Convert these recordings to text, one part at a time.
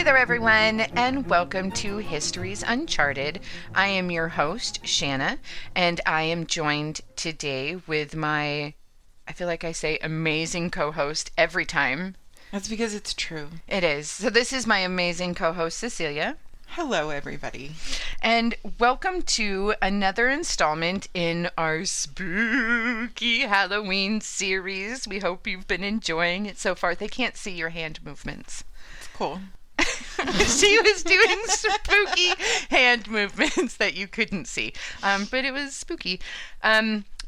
there, everyone, and welcome to Histories Uncharted. I am your host, Shanna, and I am joined today with my, I feel like I say amazing co-host every time. That's because it's true. It is. So this is my amazing co-host, Cecilia. Hello, everybody. And welcome to another installment in our spooky Halloween series. We hope you've been enjoying it so far. They can't see your hand movements. It's cool. She was doing spooky hand movements that you couldn't see, but it was spooky.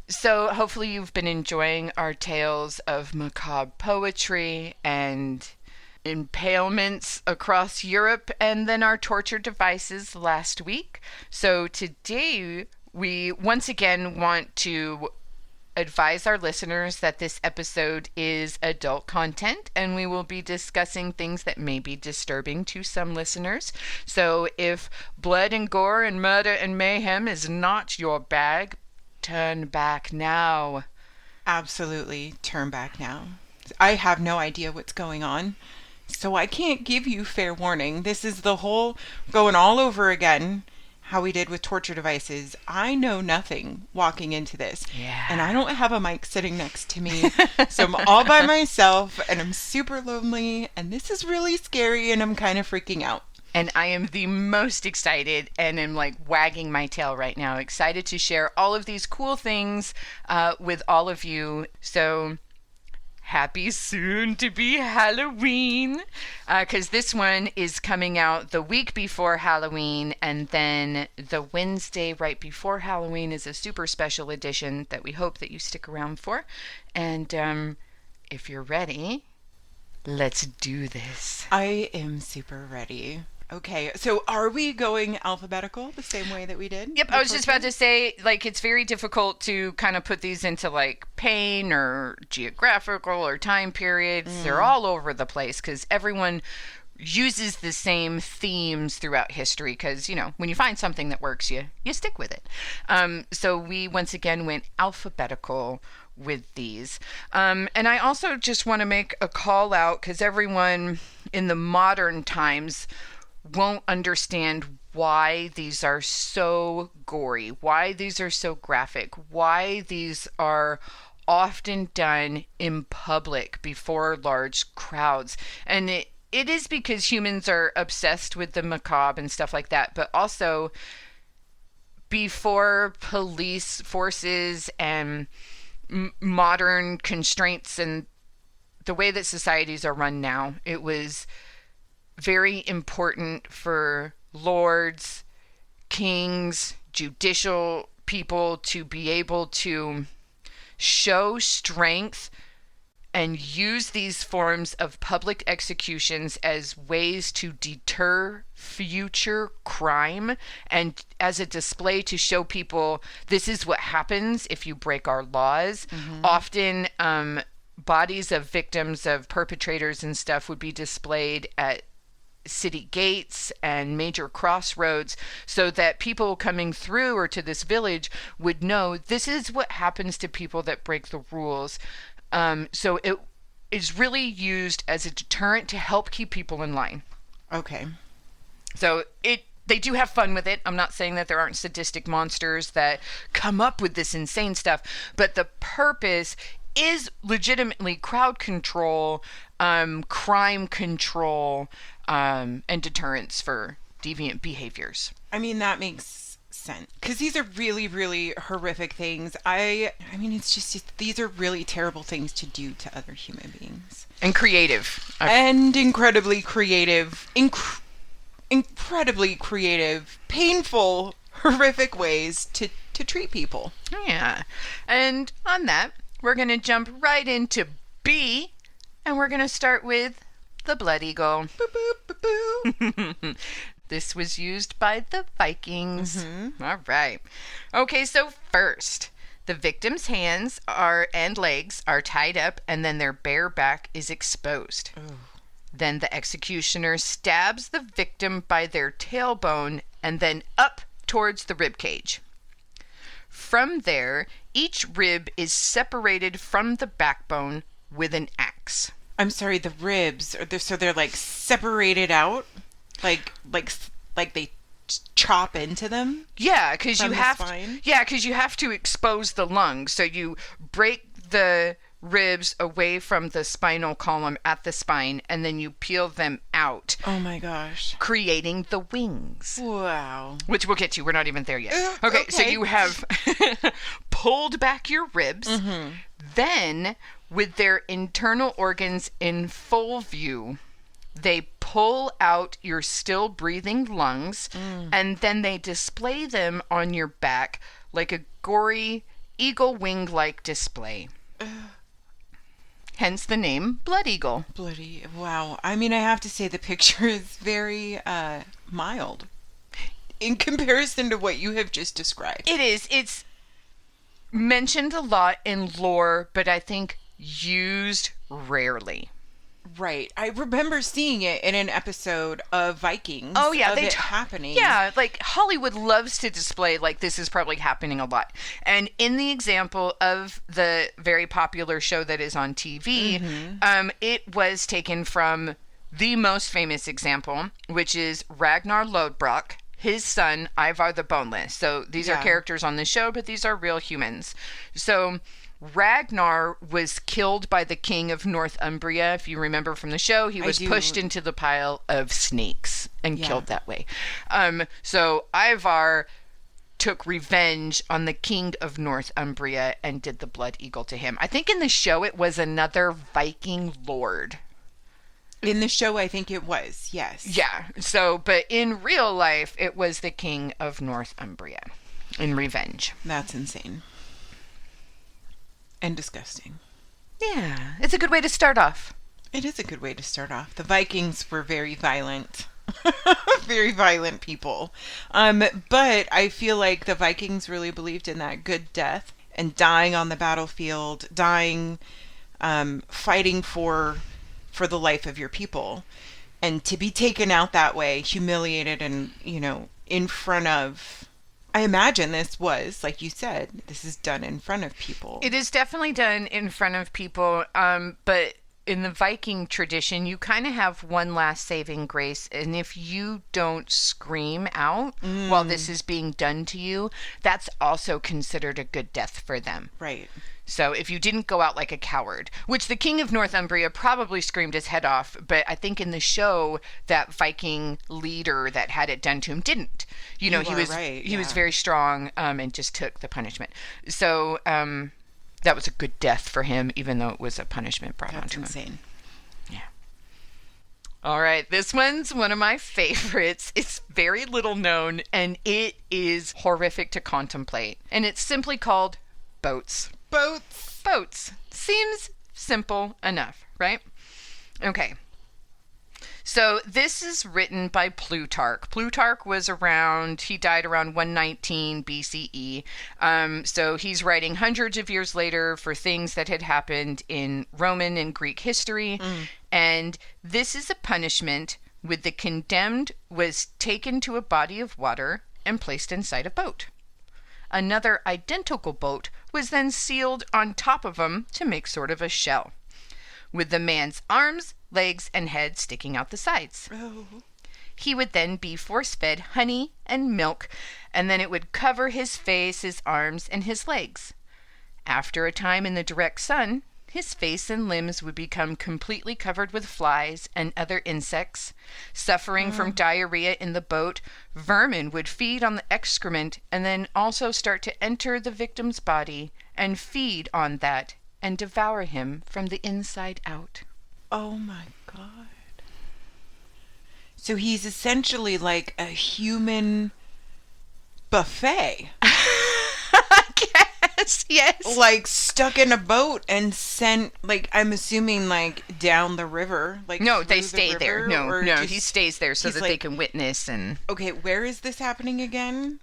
So hopefully you've been enjoying our tales of macabre poetry and impalements across Europe, and then our torture devices last week. So today we once again want to advise our listeners that this episode is adult content, and we will be discussing things that may be disturbing to some listeners. So if blood and gore and murder and mayhem is not your bag, turn back now. Absolutely, turn back now. I have no idea what's going on, so I can't give you fair warning. This is the whole going all over again. How we did with torture devices. I know nothing walking into this. Yeah. And I don't have a mic sitting next to me. So I'm all by myself and I'm super lonely and this is really scary and I'm kind of freaking out. And I am the most excited and am like wagging my tail right now. Excited to share all of these cool things with all of you. So happy soon to be Halloween, because this one is coming out the week before Halloween, and then the Wednesday right before Halloween is a super special edition that we hope that you stick around for. And if you're ready, let's do this. I am super ready. Okay, so are we going alphabetical the same way that we did? Yep, I was just about to say, like, it's very difficult to kind of put these into, like, pain or geographical or time periods. They're all over the place because everyone uses the same themes throughout history because, you know, when you find something that works, you stick with it. So we, once again, went alphabetical with these. And I also just want to make a call out because everyone in the modern times won't understand why these are so gory, why these are so graphic, why these are often done in public before large crowds. And it is because humans are obsessed with the macabre and stuff like that, but also before police forces and modern constraints and the way that societies are run now, it was very important for lords, kings, judicial people to be able to show strength and use these forms of public executions as ways to deter future crime and as a display to show people this is what happens if you break our laws. Often bodies of victims of perpetrators and stuff would be displayed at city gates and major crossroads so that people coming through or to this village would know this is what happens to people that break the rules. So it is really used as a deterrent to help keep people in line. Okay. So they do have fun with it. I'm not saying that there aren't sadistic monsters that come up with this insane stuff, but the purpose is legitimately crowd control, crime control, and deterrence for deviant behaviors. I mean, that makes sense. Because these are really, really horrific things. I mean, it's just, these are really terrible things to do to other human beings. And creative. And incredibly creative. Incredibly creative, painful, horrific ways to treat people. Yeah. And on that, we're going to jump right into B, and we're going to start with the Blood Eagle. Boop, boop, boop, boop. This was used by the Vikings. All right. Okay, so first, the victim's hands and legs are tied up, and then their bare back is exposed. Ooh. Then the executioner stabs the victim by their tailbone and then up towards the rib cage. From there, each rib is separated from the backbone with an axe. I'm sorry, the ribs, so they're like separated out? Like they chop into them? Yeah, because From you the have spine? yeah, because you have to expose the lungs. So you break the ribs away from the spinal column at the spine, and then you peel them out, Oh my gosh. creating the wings. Wow. Which we'll get to. We're not even there yet. Okay, so Okay. you have pulled back your ribs. Then, with their internal organs in full view, they pull out your still breathing lungs, and then they display them on your back like a gory eagle wing-like display. Hence the name Blood Eagle. Bloody wow. I mean, I have to say the picture is very mild in comparison to what you have just described. It is. It's mentioned a lot in lore, but I think used rarely. Right. I remember seeing it in an episode of Vikings. Oh yeah, of it happening. Yeah, like Hollywood loves to display like this is probably happening a lot. And in the example of the very popular show that is on TV, it was taken from the most famous example, which is Ragnar Lodbrok, his son Ivar the Boneless. So these are Yeah. characters on the show, but these are real humans. So Ragnar was killed by the king of Northumbria. If you remember from the show, he was do. pushed into the pile of snakes and Yeah. killed that way. So Ivar took revenge on the king of Northumbria and did the blood eagle to him. I think in the show it was another Viking lord. In the show, I think it was. Yes. Yeah. So, but in real life, it was the king of Northumbria in revenge. That's insane. And disgusting. Yeah. It's a good way to start off. It is a good way to start off. The Vikings were very violent. Very violent people. But I feel like the Vikings really believed in that good death and dying on the battlefield, dying, fighting for the life of your people. And to be taken out that way, humiliated and, in front of... I imagine this was, like you said, this is done in front of people. It is definitely done in front of people, but in the Viking tradition, you kind of have one last saving grace, and if you don't scream out while this is being done to you, that's also considered a good death for them. Right. So if you didn't go out like a coward, which the king of Northumbria probably screamed his head off, but I think in the show that Viking leader that had it done to him didn't. He was very strong and just took the punishment. So that was a good death for him, even though it was a punishment brought onto him. That's insane. Yeah. All right, this one's one of my favorites. It's very little known, and it is horrific to contemplate. And it's simply called boats. Boats. Boats. Seems simple enough, right? Okay. So this is written by Plutarch. Plutarch was he died around 119 BCE. So he's writing hundreds of years later for things that had happened in Roman and Greek history. And this is a punishment with the condemned was taken to a body of water and placed inside a boat. Another identical boat was then sealed on top of him to make sort of a shell, with the man's arms, legs, and head sticking out the sides. Oh. He would then be force-fed honey and milk, and then it would cover his face, his arms, and his legs. After a time in the direct sun, his face and limbs would become completely covered with flies and other insects. Suffering from diarrhea in the boat, vermin would feed on the excrement and then also start to enter the victim's body and feed on that and devour him from the inside out. Oh my God. So he's essentially like a human buffet. Yes. Like stuck in a boat and sent, like, I'm assuming, like, down the river. Like, No, through they the stay there. river, No, or he just- stays there so he's that like- they can witness and... Okay, where is this happening again?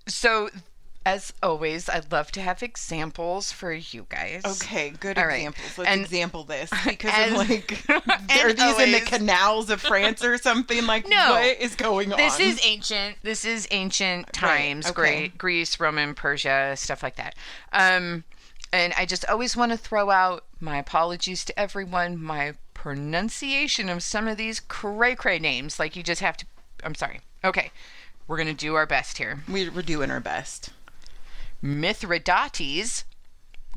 So, as always, I'd love to have examples for you guys. Okay, good All right. examples. Let's And- example this. Because and- I'm like, and are these in the always- canals of France or something? Like, No. what is going on? This is ancient. This is ancient times. okay. Greece, Roman, Persia, stuff like that. And I just always want to throw out my apologies to everyone. My pronunciation of some of these cray-cray names. Like, you just have to... I'm sorry. Okay. We're going to do our best here. We're doing our best. Mithridates.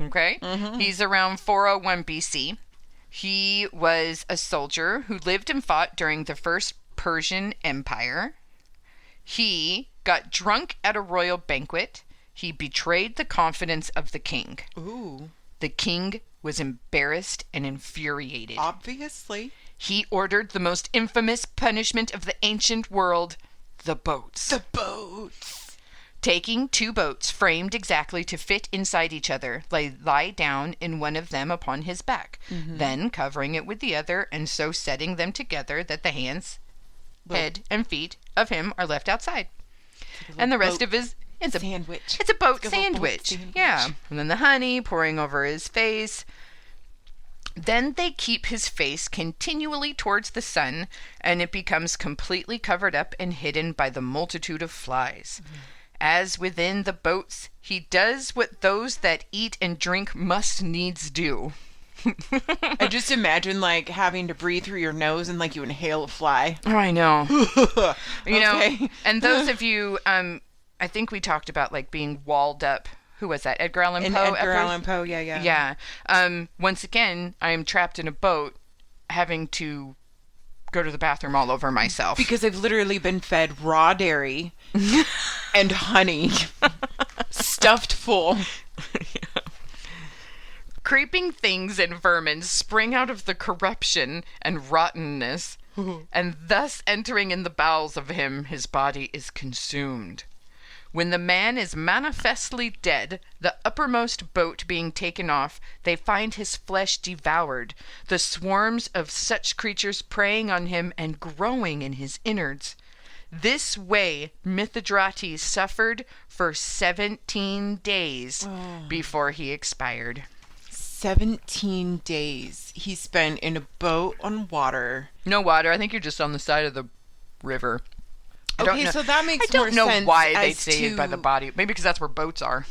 Okay? He's around 401 BC. He was a soldier who lived and fought during the First Persian Empire. He got drunk at a royal banquet. He betrayed the confidence of the king. Ooh. The king was embarrassed and infuriated. Obviously. He ordered the most infamous punishment of the ancient world, the boats. The boats. Taking 2 boats framed exactly to fit inside each other, lie down in one of them upon his back, then covering it with the other, and so setting them together that the hands, head, and feet of him are left outside. And the rest of his... It's a sandwich. It's a boat It's like a sandwich. boat sandwich. Yeah. And then the honey pouring over his face. Then they keep his face continually towards the sun, and it becomes completely covered up and hidden by the multitude of flies. As within the boats, he does what those that eat and drink must needs do. I just imagine, like, having to breathe through your nose and, like, you inhale a fly. Oh, I know. You know, Okay. and those of you, I think we talked about, like, being walled up. Who was that? Edgar Allan And Poe? Edgar Allan Poe, yeah. Yeah. Once again, I am trapped in a boat having to go to the bathroom all over myself. Because I've literally been fed raw dairy and honey stuffed full. Creeping things and vermin spring out of the corruption and rottenness, and thus entering in the bowels of him, his body is consumed. When the man is manifestly dead, the uppermost boat being taken off, they find his flesh devoured, the swarms of such creatures preying on him and growing in his innards. This way Mithridates suffered for 17 days before he expired. 17 days he spent in a boat on water. No water. I think you're just on the side of the river. Okay, so that makes more sense. I don't know why they as say it by the body. Maybe because that's where boats are.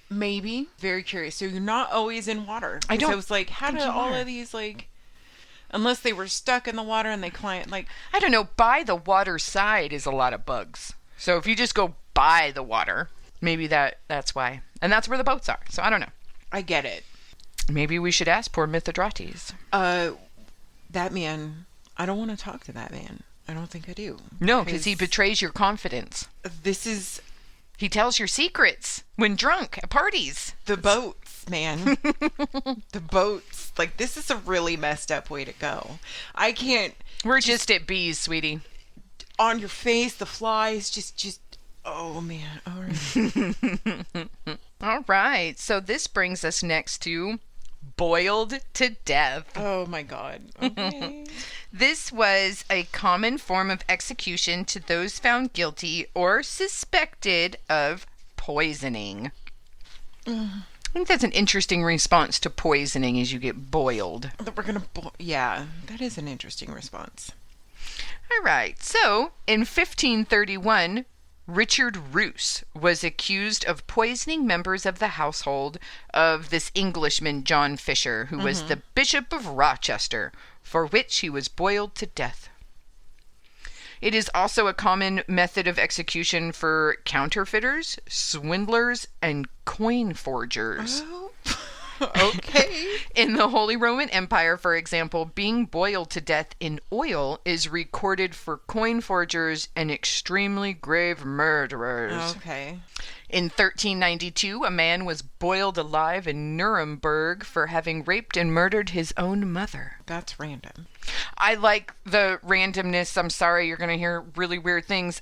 Maybe. Very curious. So you're not always in water. I don't So it's like, how think do you all are. of these, like... Unless they were stuck in the water and they climbed, like... I don't know. By the water side is a lot of bugs. So if you just go by the water, maybe that's why. And that's where the boats are. So I don't know. I get it. Maybe we should ask poor Mithridates. That man... I don't want to talk to that man. I don't think I do. No, because he betrays your confidence. This is... He tells your secrets when drunk at parties. The boats, man. The boats. Like, this is a really messed up way to go. I can't... We're just at bees, sweetie. On your face, the flies, just... Oh, man. All right. All right. So this brings us next to boiled to death. Oh, my God. Okay. This was a common form of execution to those found guilty or suspected of poisoning. I think that's an interesting response to poisoning as you get boiled. That we're gonna... yeah, that is an interesting response. All right. So, in 1531, Richard Roos was accused of poisoning members of the household of this Englishman, John Fisher, who was the Bishop of Rochester, for which he was boiled to death. It is also a common method of execution for counterfeiters, swindlers, and coin forgers. Oh, okay. In the Holy Roman Empire, for example, being boiled to death in oil is recorded for coin forgers and extremely grave murderers. Okay. In 1392, a man was boiled alive in Nuremberg for having raped and murdered his own mother. That's random. I like the randomness. I'm sorry, you're going to hear really weird things.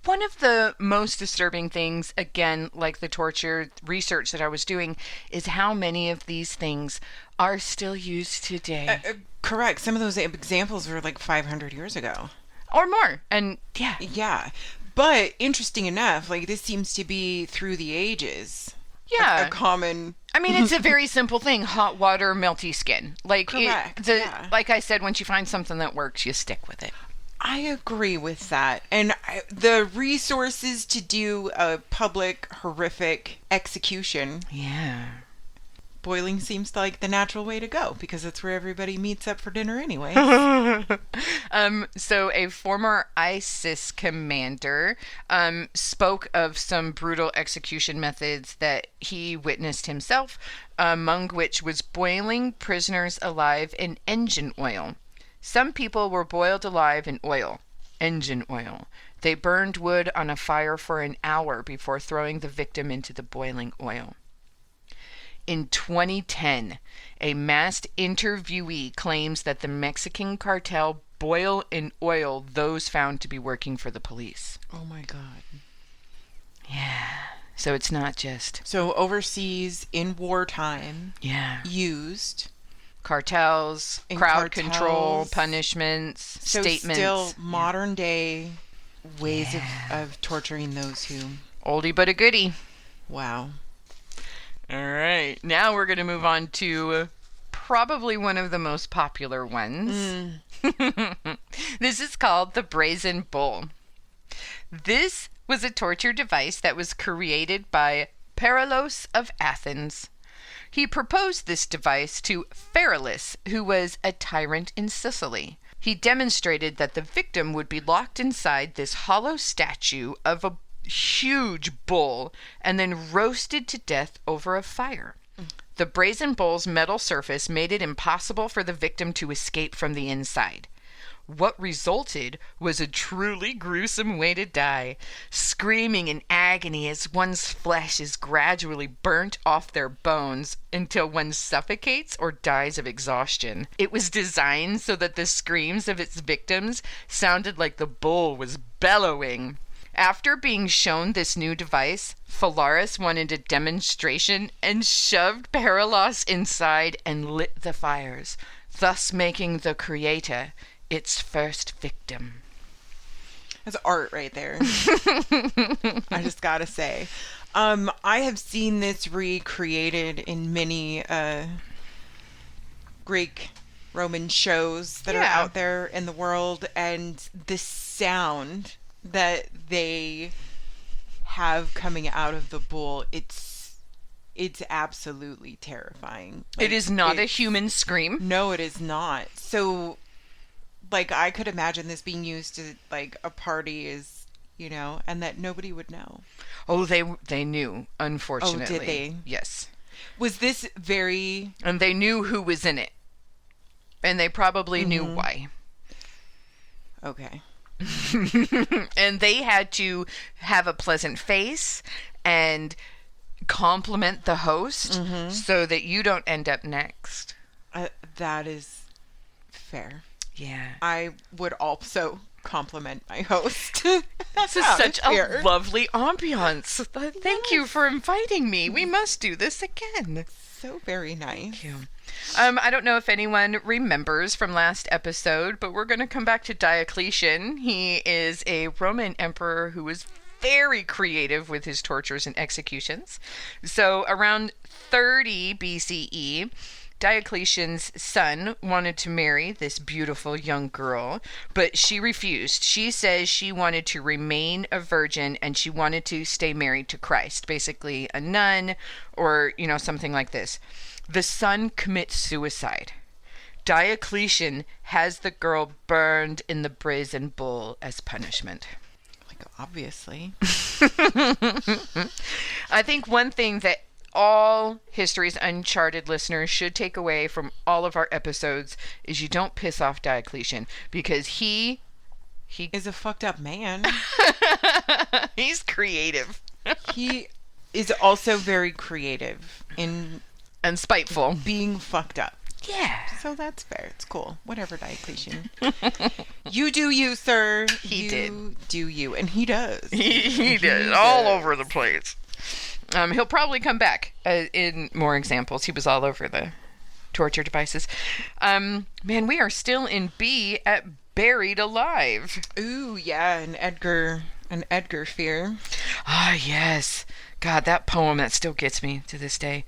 One of the most disturbing things, again, like the torture research that I was doing, is how many of these things are still used today. Correct. Some of those examples were like 500 years ago. Or more. And yeah. Yeah. But interesting enough, like this seems to be through the ages. Yeah. A common... I mean, it's a very simple thing. Hot water, melty skin. Like, Correct, yeah. Like I said, once you find something that works, you stick with it. I agree with that. And the resources to do a public, horrific execution. Yeah. boiling seems like the natural way to go because it's where everybody meets up for dinner anyway. So a former ISIS commander spoke of some brutal execution methods that he witnessed himself, among which was boiling prisoners alive in engine oil. Some people were boiled alive in oil, engine oil. They burned wood on a fire for an hour before throwing the victim into the boiling oil. In 2010, a masked interviewee claims that the Mexican cartel boil in oil those found to be working for the police. Oh my God. Yeah. So it's not just... So overseas in wartime, Yeah. used... Cartels, In crowd cartels. control, punishments, So statements. still modern day ways of torturing those who... Oldie but a goodie. Wow. All right. Now we're going to move on to probably one of the most popular ones. This is called the Brazen Bull. This was a torture device that was created by Perilos of Athens. He proposed this device to Pherolas, who was a tyrant in Sicily. He demonstrated that the victim would be locked inside this hollow statue of a huge bull and then roasted to death over a fire. The brazen bull's metal surface made it impossible for the victim to escape from the inside. What resulted was a truly gruesome way to die, screaming in agony as one's flesh is gradually burnt off their bones until one suffocates or dies of exhaustion. It was designed so that the screams of its victims sounded like the bull was bellowing. After being shown this new device, Phalaris wanted a demonstration and shoved Perilos inside and lit the fires, thus making the creator its first victim. That's art right there. I just gotta say. I have seen this recreated in many Greek Roman shows that are out there in the world, and the sound that they have coming out of the bull, it's absolutely terrifying. Like, it is not a human scream. No, it is not. So, like, I could imagine this being used to, like, a party is, you know, and that nobody would know. Oh, they knew, unfortunately. Oh, did they? Yes. Was this very... And they knew who was in it. And they probably knew why. Okay. And they had to have a pleasant face and compliment the host so that you don't end up next. That is fair. Yeah. I would also compliment my host. This is such a lovely ambiance. Thank you for inviting me. We must do this again. So very nice. Thank you. I don't know if anyone remembers from last episode, but we're going to come back to Diocletian. He is a Roman emperor who was very creative with his tortures and executions. So around 30 BCE, Diocletian's son wanted to marry this beautiful young girl, but she refused. She says she wanted to remain a virgin and she wanted to stay married to Christ, basically a nun or, you know, something like this. The son commits suicide. Diocletian has the girl burned in the brazen bull as punishment. Like, obviously. I think one thing that all Histories Uncharted listeners should take away from all of our episodes is you don't piss off Diocletian, because he is a fucked up man. he's creative. He is also very creative in and spiteful. Being fucked up. Yeah. So that's fair. It's cool. Whatever, Diocletian. You do you, sir. He you did. Do you. And he does. He does. All over the place. He'll probably come back in more examples. He was all over the torture devices. Man, we are still in B at Buried Alive. Ooh, yeah, an Edgar fear. Ah, yes. God, that poem, that still gets me to this day.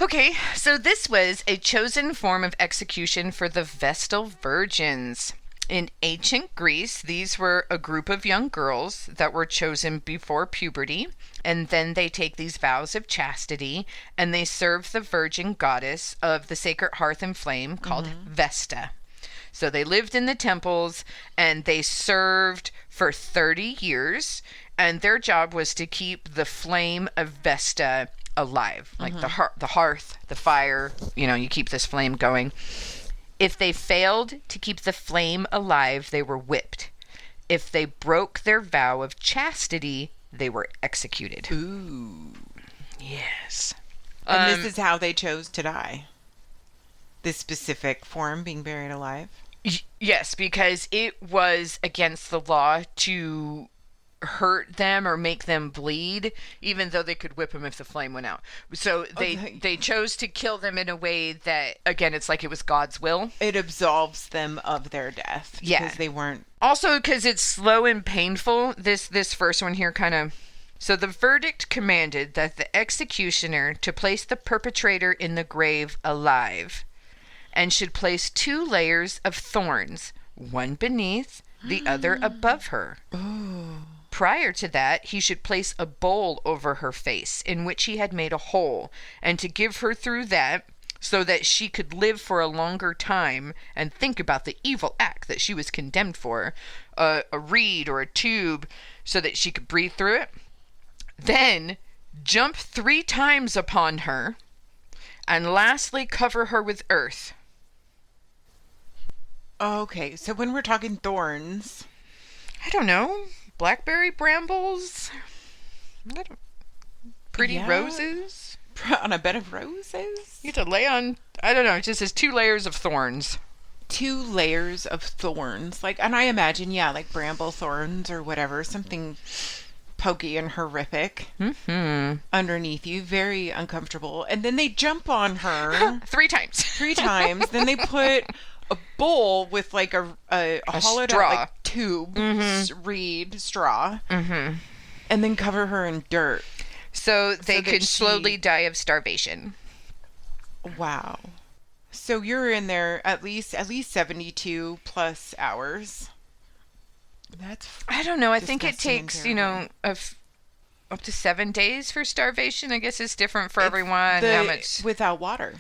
Okay, so this was a chosen form of execution for the Vestal Virgins. In ancient Greece, these were a group of young girls that were chosen before puberty, and then they take these vows of chastity and they serve the virgin goddess of the sacred hearth and flame called Vesta. So they lived in the temples and they served for 30 years, and their job was to keep the flame of Vesta alive, like the hearth, the fire, you keep this flame going. If they failed to keep the flame alive, they were whipped. If they broke their vow of chastity, they were executed. Ooh. Yes. And this is how they chose to die. This specific form, being buried alive? Yes, because it was against the law to hurt them or make them bleed, even though they could whip them if the flame went out. So they chose to kill them in a way that, again, it's like it was God's will. It absolves them of their death. Yeah. Because they weren't... Also, because it's slow and painful, this first one here kind of... So the verdict commanded that the executioner to place the perpetrator in the grave alive, and should place 2 layers of thorns, one beneath, the other above her. Oh. Prior to that, he should place a bowl over her face in which he had made a hole, and to give her through that, so that she could live for a longer time and think about the evil act that she was condemned for, a reed or a tube, so that she could breathe through it. Then jump 3 times upon her, and lastly cover her with earth. Okay, so when we're talking thorns... I don't know. Blackberry brambles? Pretty roses? On a bed of roses? You have to lay on, I don't know, it just says 2 layers of thorns. 2 layers of thorns. And I imagine, like bramble thorns or whatever, something pokey and horrific underneath you, very uncomfortable. And then they jump on her 3 times. 3 times. Then they put a bowl with like a hollowed straw. out like tube, reed straw, and then cover her in dirt. So they could slowly die of starvation. Wow. So you're in there at least 72 plus hours. I don't know. I think it takes, up to 7 days for starvation. I guess it's different for everyone. How much without water?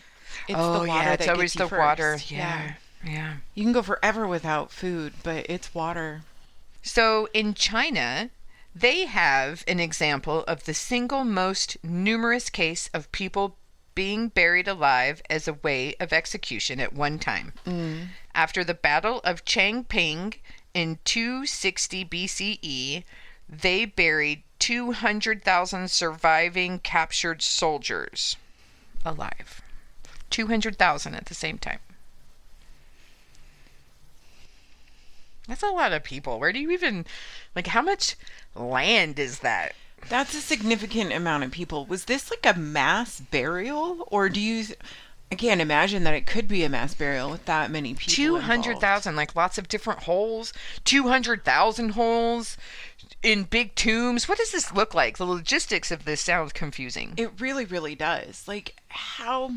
It's the water yeah, it's that always gets you the first. water. Yeah. You can go forever without food, but it's water. So in China, they have an example of the single most numerous case of people being buried alive as a way of execution at one time. After the Battle of Changping in 260 BCE, they buried 200,000 surviving captured soldiers alive. 200,000 at the same time. That's a lot of people. Where do you even, how much land is that? That's a significant amount of people. Was this like a mass burial? Or I can't imagine that it could be a mass burial with that many people 200,000, lots of different holes. 200,000 holes in big tombs. What does this look like? The logistics of this sounds confusing. It really, really does. How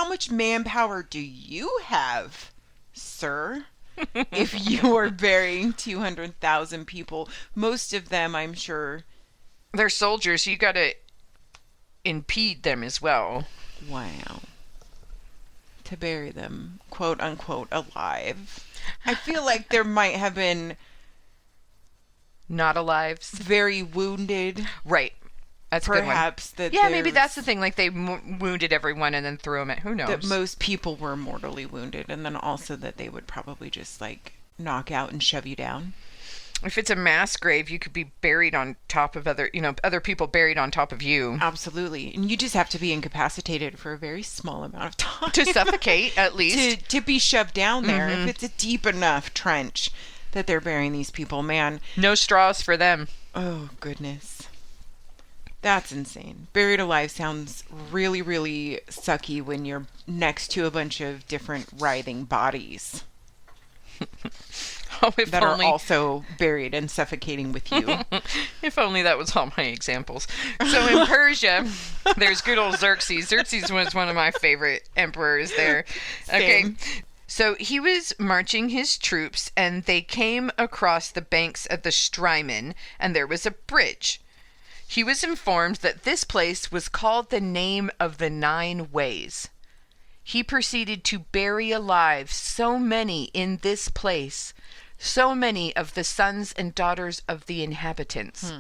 much manpower do you have, sir? If you are burying 200,000 people, most of them, I'm sure, they're soldiers. You got to impede them as well. Wow. To bury them, quote unquote, alive. I feel like there might have been not alive, very wounded. Right. That's perhaps a good one. Maybe that's the thing. They wounded everyone and then threw them at who knows. That most people were mortally wounded, and then also that they would probably just knock out and shove you down. If it's a mass grave, you could be buried on top of other people buried on top of you. Absolutely. And you just have to be incapacitated for a very small amount of time. To suffocate, at least. To be shoved down there. If it's a deep enough trench that they're burying these people, man. No straws for them. Oh, goodness. That's insane. Buried alive sounds really, really sucky when you're next to a bunch of different writhing bodies. That are also buried and suffocating with you. If only that was all my examples. So in Persia, there's good old Xerxes. Xerxes was one of my favorite emperors there. Same. Okay. So he was marching his troops, and they came across the banks of the Strymon, and there was a bridge. He was informed that this place was called the name of the 9 ways. He proceeded to bury alive so many in this place, so many of the sons and daughters of the inhabitants,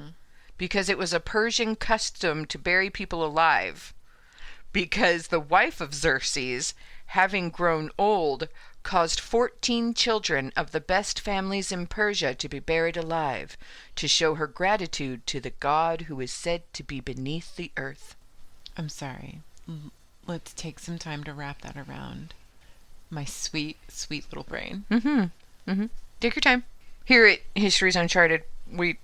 because it was a Persian custom to bury people alive, because the wife of Xerxes, having grown old, caused 14 children of the best families in Persia to be buried alive, to show her gratitude to the god who is said to be beneath the earth. I'm sorry. Let's take some time to wrap that around my sweet, sweet little brain. Take your time. Here at Histories Uncharted, we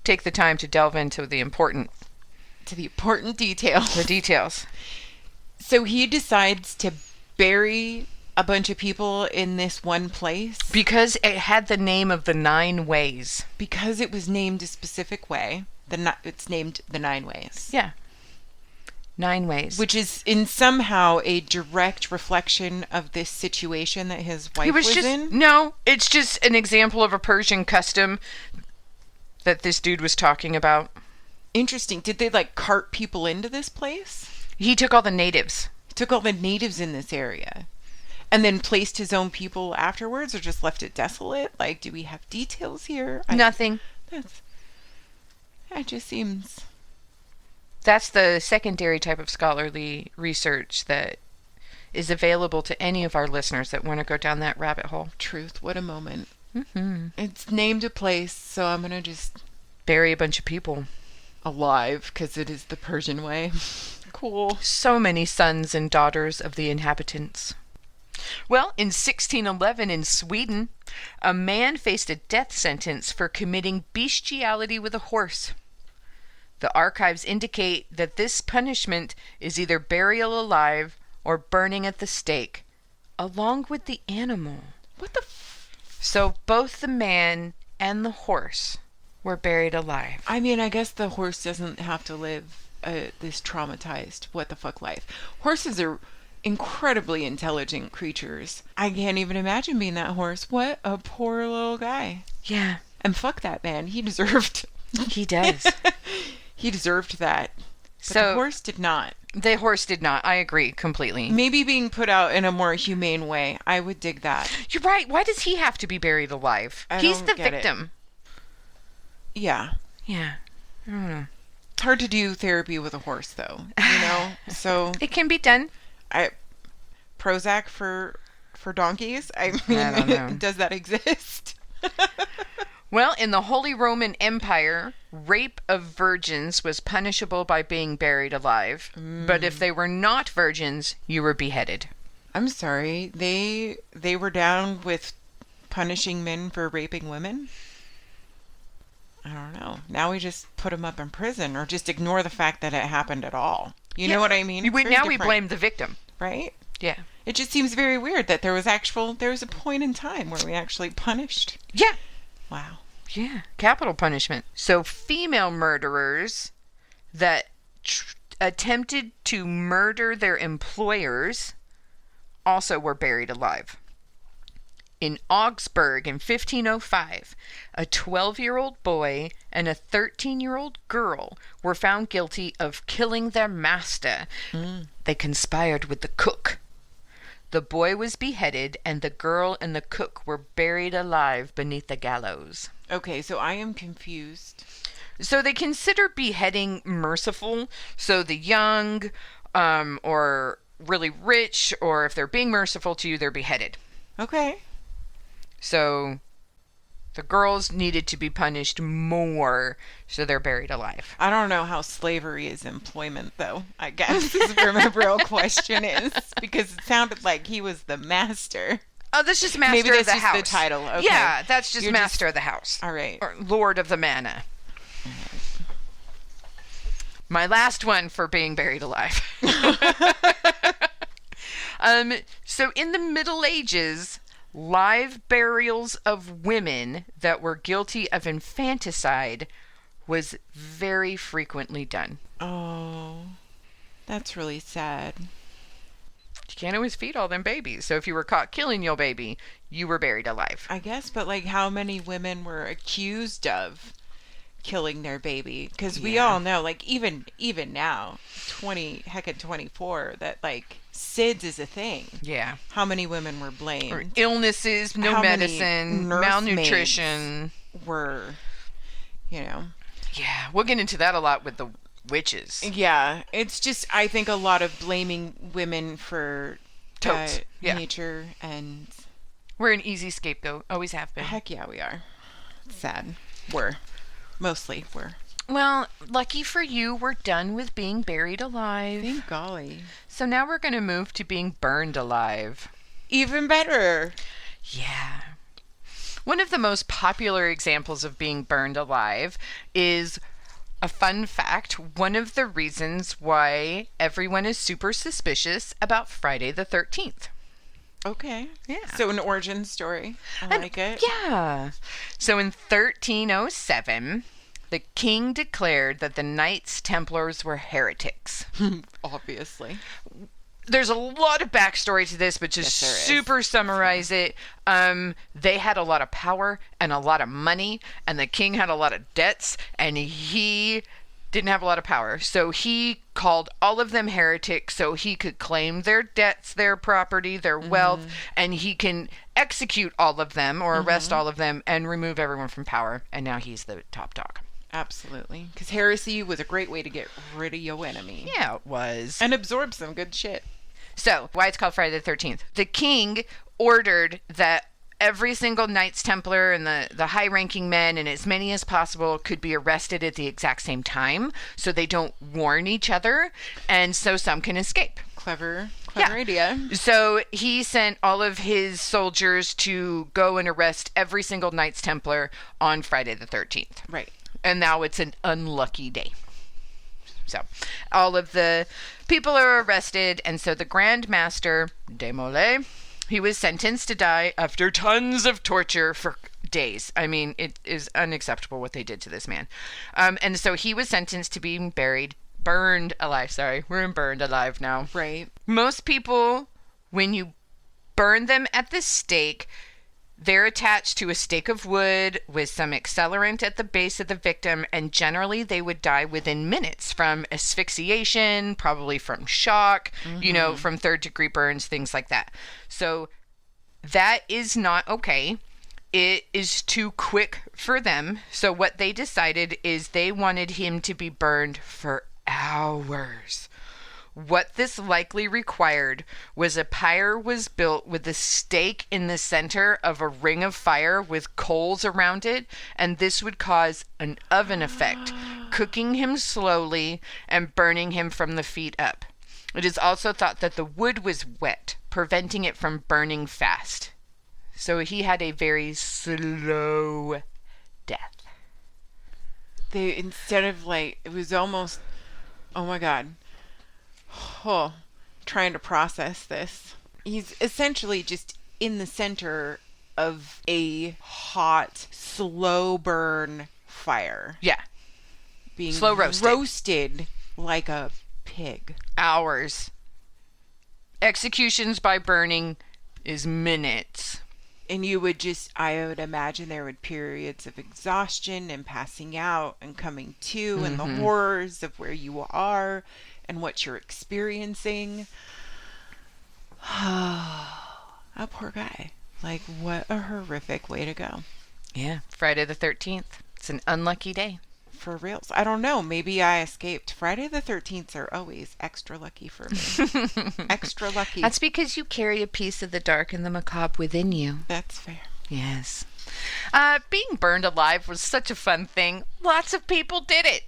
take the time to delve into the important details. The details. So he decides to bury a bunch of people in this one place Because it had the name of the 9 ways. because it was named a specific way. It's named the 9 ways. Yeah. 9 ways. Which is in somehow a direct reflection of this situation that his wife was in. No, it's just an example of a Persian custom that this dude was talking about. Interesting. Did they like cart people into this place? He took all the natives. He took all the natives in this area and then placed his own people afterwards, or just left it desolate? Like, do we have details here? Nothing. That just seems... That's the secondary type of scholarly research that is available to any of our listeners that want to go down that rabbit hole. Truth, what a moment. It's named a place, so I'm going to just... Bury a bunch of people. Alive, because it is the Persian way. Cool. So many sons and daughters of the inhabitants. Well, in 1611 in Sweden, a man faced a death sentence for committing bestiality with a horse. The archives indicate that this punishment is either burial alive or burning at the stake, along with the animal. What the So both the man and the horse were buried alive. I mean, I guess the horse doesn't have to live this traumatized what the fuck life. Horses are incredibly intelligent creatures. I can't even imagine being that horse. What a poor little guy. Yeah. And fuck that man. He deserved... He does. He deserved that. But So the horse did not. The horse did not. I agree completely. Maybe being put out in a more humane way. I would dig that. You're right. Why does he have to be buried alive? He's the victim. Yeah. Yeah. I don't know. It's hard to do therapy with a horse, though. You know? So... It can be done. Prozac for donkeys? I mean, I don't know. Does that exist? Well, in the Holy Roman Empire, rape of virgins was punishable by being buried alive. But if they were not virgins, you were beheaded. I'm sorry. They were down with punishing men for raping women? I don't know. Now we just put them up in prison, or just ignore the fact that it happened at all. You know what I mean? Now we blame the victim. Right? Yeah. It just seems very weird that there was a point in time where we actually punished. Yeah. Wow. Yeah. Capital punishment. So female murderers that attempted to murder their employers also were buried alive. In Augsburg in 1505, a 12-year-old boy and a 13-year-old girl were found guilty of killing their master. They conspired with the cook. The boy was beheaded, and the girl and the cook were buried alive beneath the gallows. Okay, so I am confused. So they consider beheading merciful. So the young, or really rich, or if they're being merciful to you, they're beheaded. Okay. So the girls needed to be punished more, so they're buried alive. I don't know how slavery is employment, though, I guess is where my real question is. Because it sounded like he was the master. Oh, that's just master Maybe of that's the just house. the title. Okay. Yeah, that's just master of the house. All right. Or lord of the manor. My last one for being buried alive. So in the Middle Ages, live burials of women that were guilty of infanticide was very frequently done. Oh, that's really sad. You can't always feed all them babies. So if you were caught killing your baby, you were buried alive. I guess, but like how many women were accused of killing their baby? Because we all know, like even now, 24, that like SIDS is a thing. Yeah. How many women were blamed? Or illnesses, no medicine, malnutrition. Were, Yeah, we'll get into that a lot with the witches. Yeah, it's just, I think a lot of blaming women for nature, and we're an easy scapegoat. Always have been. Heck yeah, we are. It's sad. Mostly we're. Well, lucky for you, we're done with being buried alive. Thank golly. So now we're going to move to being burned alive. Even better. Yeah. One of the most popular examples of being burned alive is a fun fact. One of the reasons why everyone is super suspicious about Friday the 13th. Okay. Yeah. So an origin story. I like it. Yeah. So in 1307, the king declared that the Knights Templars were heretics. Obviously. There's a lot of backstory to this, but just super summarize it. They had a lot of power and a lot of money, and the king had a lot of debts, and he didn't have a lot of power. So he called all of them heretics so he could claim their debts, their property, their wealth, and he can execute all of them or arrest all of them and remove everyone from power. And now he's the top dog. Absolutely. Because heresy was a great way to get rid of your enemy. Yeah, it was. And absorb some good shit. So, why it's called Friday the 13th. The king ordered that every single Knights Templar and the high-ranking men and as many as possible could be arrested at the exact same time so they don't warn each other and so some can escape. Clever idea. So he sent all of his soldiers to go and arrest every single Knights Templar on Friday the 13th. Right. And now it's an unlucky day. So all of the people are arrested, and so the Grand Master, Desmoulins, he was sentenced to die after tons of torture for days. I mean, it is unacceptable what they did to this man. And so he was sentenced to being burned alive. Sorry, we're in burned alive now. Right. Most people, when you burn them at the stake, they're attached to a stake of wood with some accelerant at the base of the victim, and generally they would die within minutes from asphyxiation, probably from shock, from third-degree burns, things like that. So that is not okay. It is too quick for them. So what they decided is they wanted him to be burned for hours. What this likely required was a pyre was built with a stake in the center of a ring of fire with coals around it, and this would cause an oven effect, cooking him slowly and burning him from the feet up. It is also thought that the wood was wet, preventing it from burning fast. So he had a very slow death. Instead of it was almost, oh my God. Oh, trying to process this. He's essentially just in the center of a hot, slow burn fire. Yeah. Being slow roasted like a pig. Hours. Executions by burning is minutes. And I would imagine there would periods of exhaustion and passing out and coming to and the horrors of where you are and what you're experiencing. That poor guy. What a horrific way to go. Yeah. Friday the 13th. It's an unlucky day. For reals. I don't know. Maybe I escaped. Friday the 13th are always extra lucky for me. Extra lucky. That's because you carry a piece of the dark and the macabre within you. That's fair. Yes. Being burned alive was such a fun thing. Lots of people did it.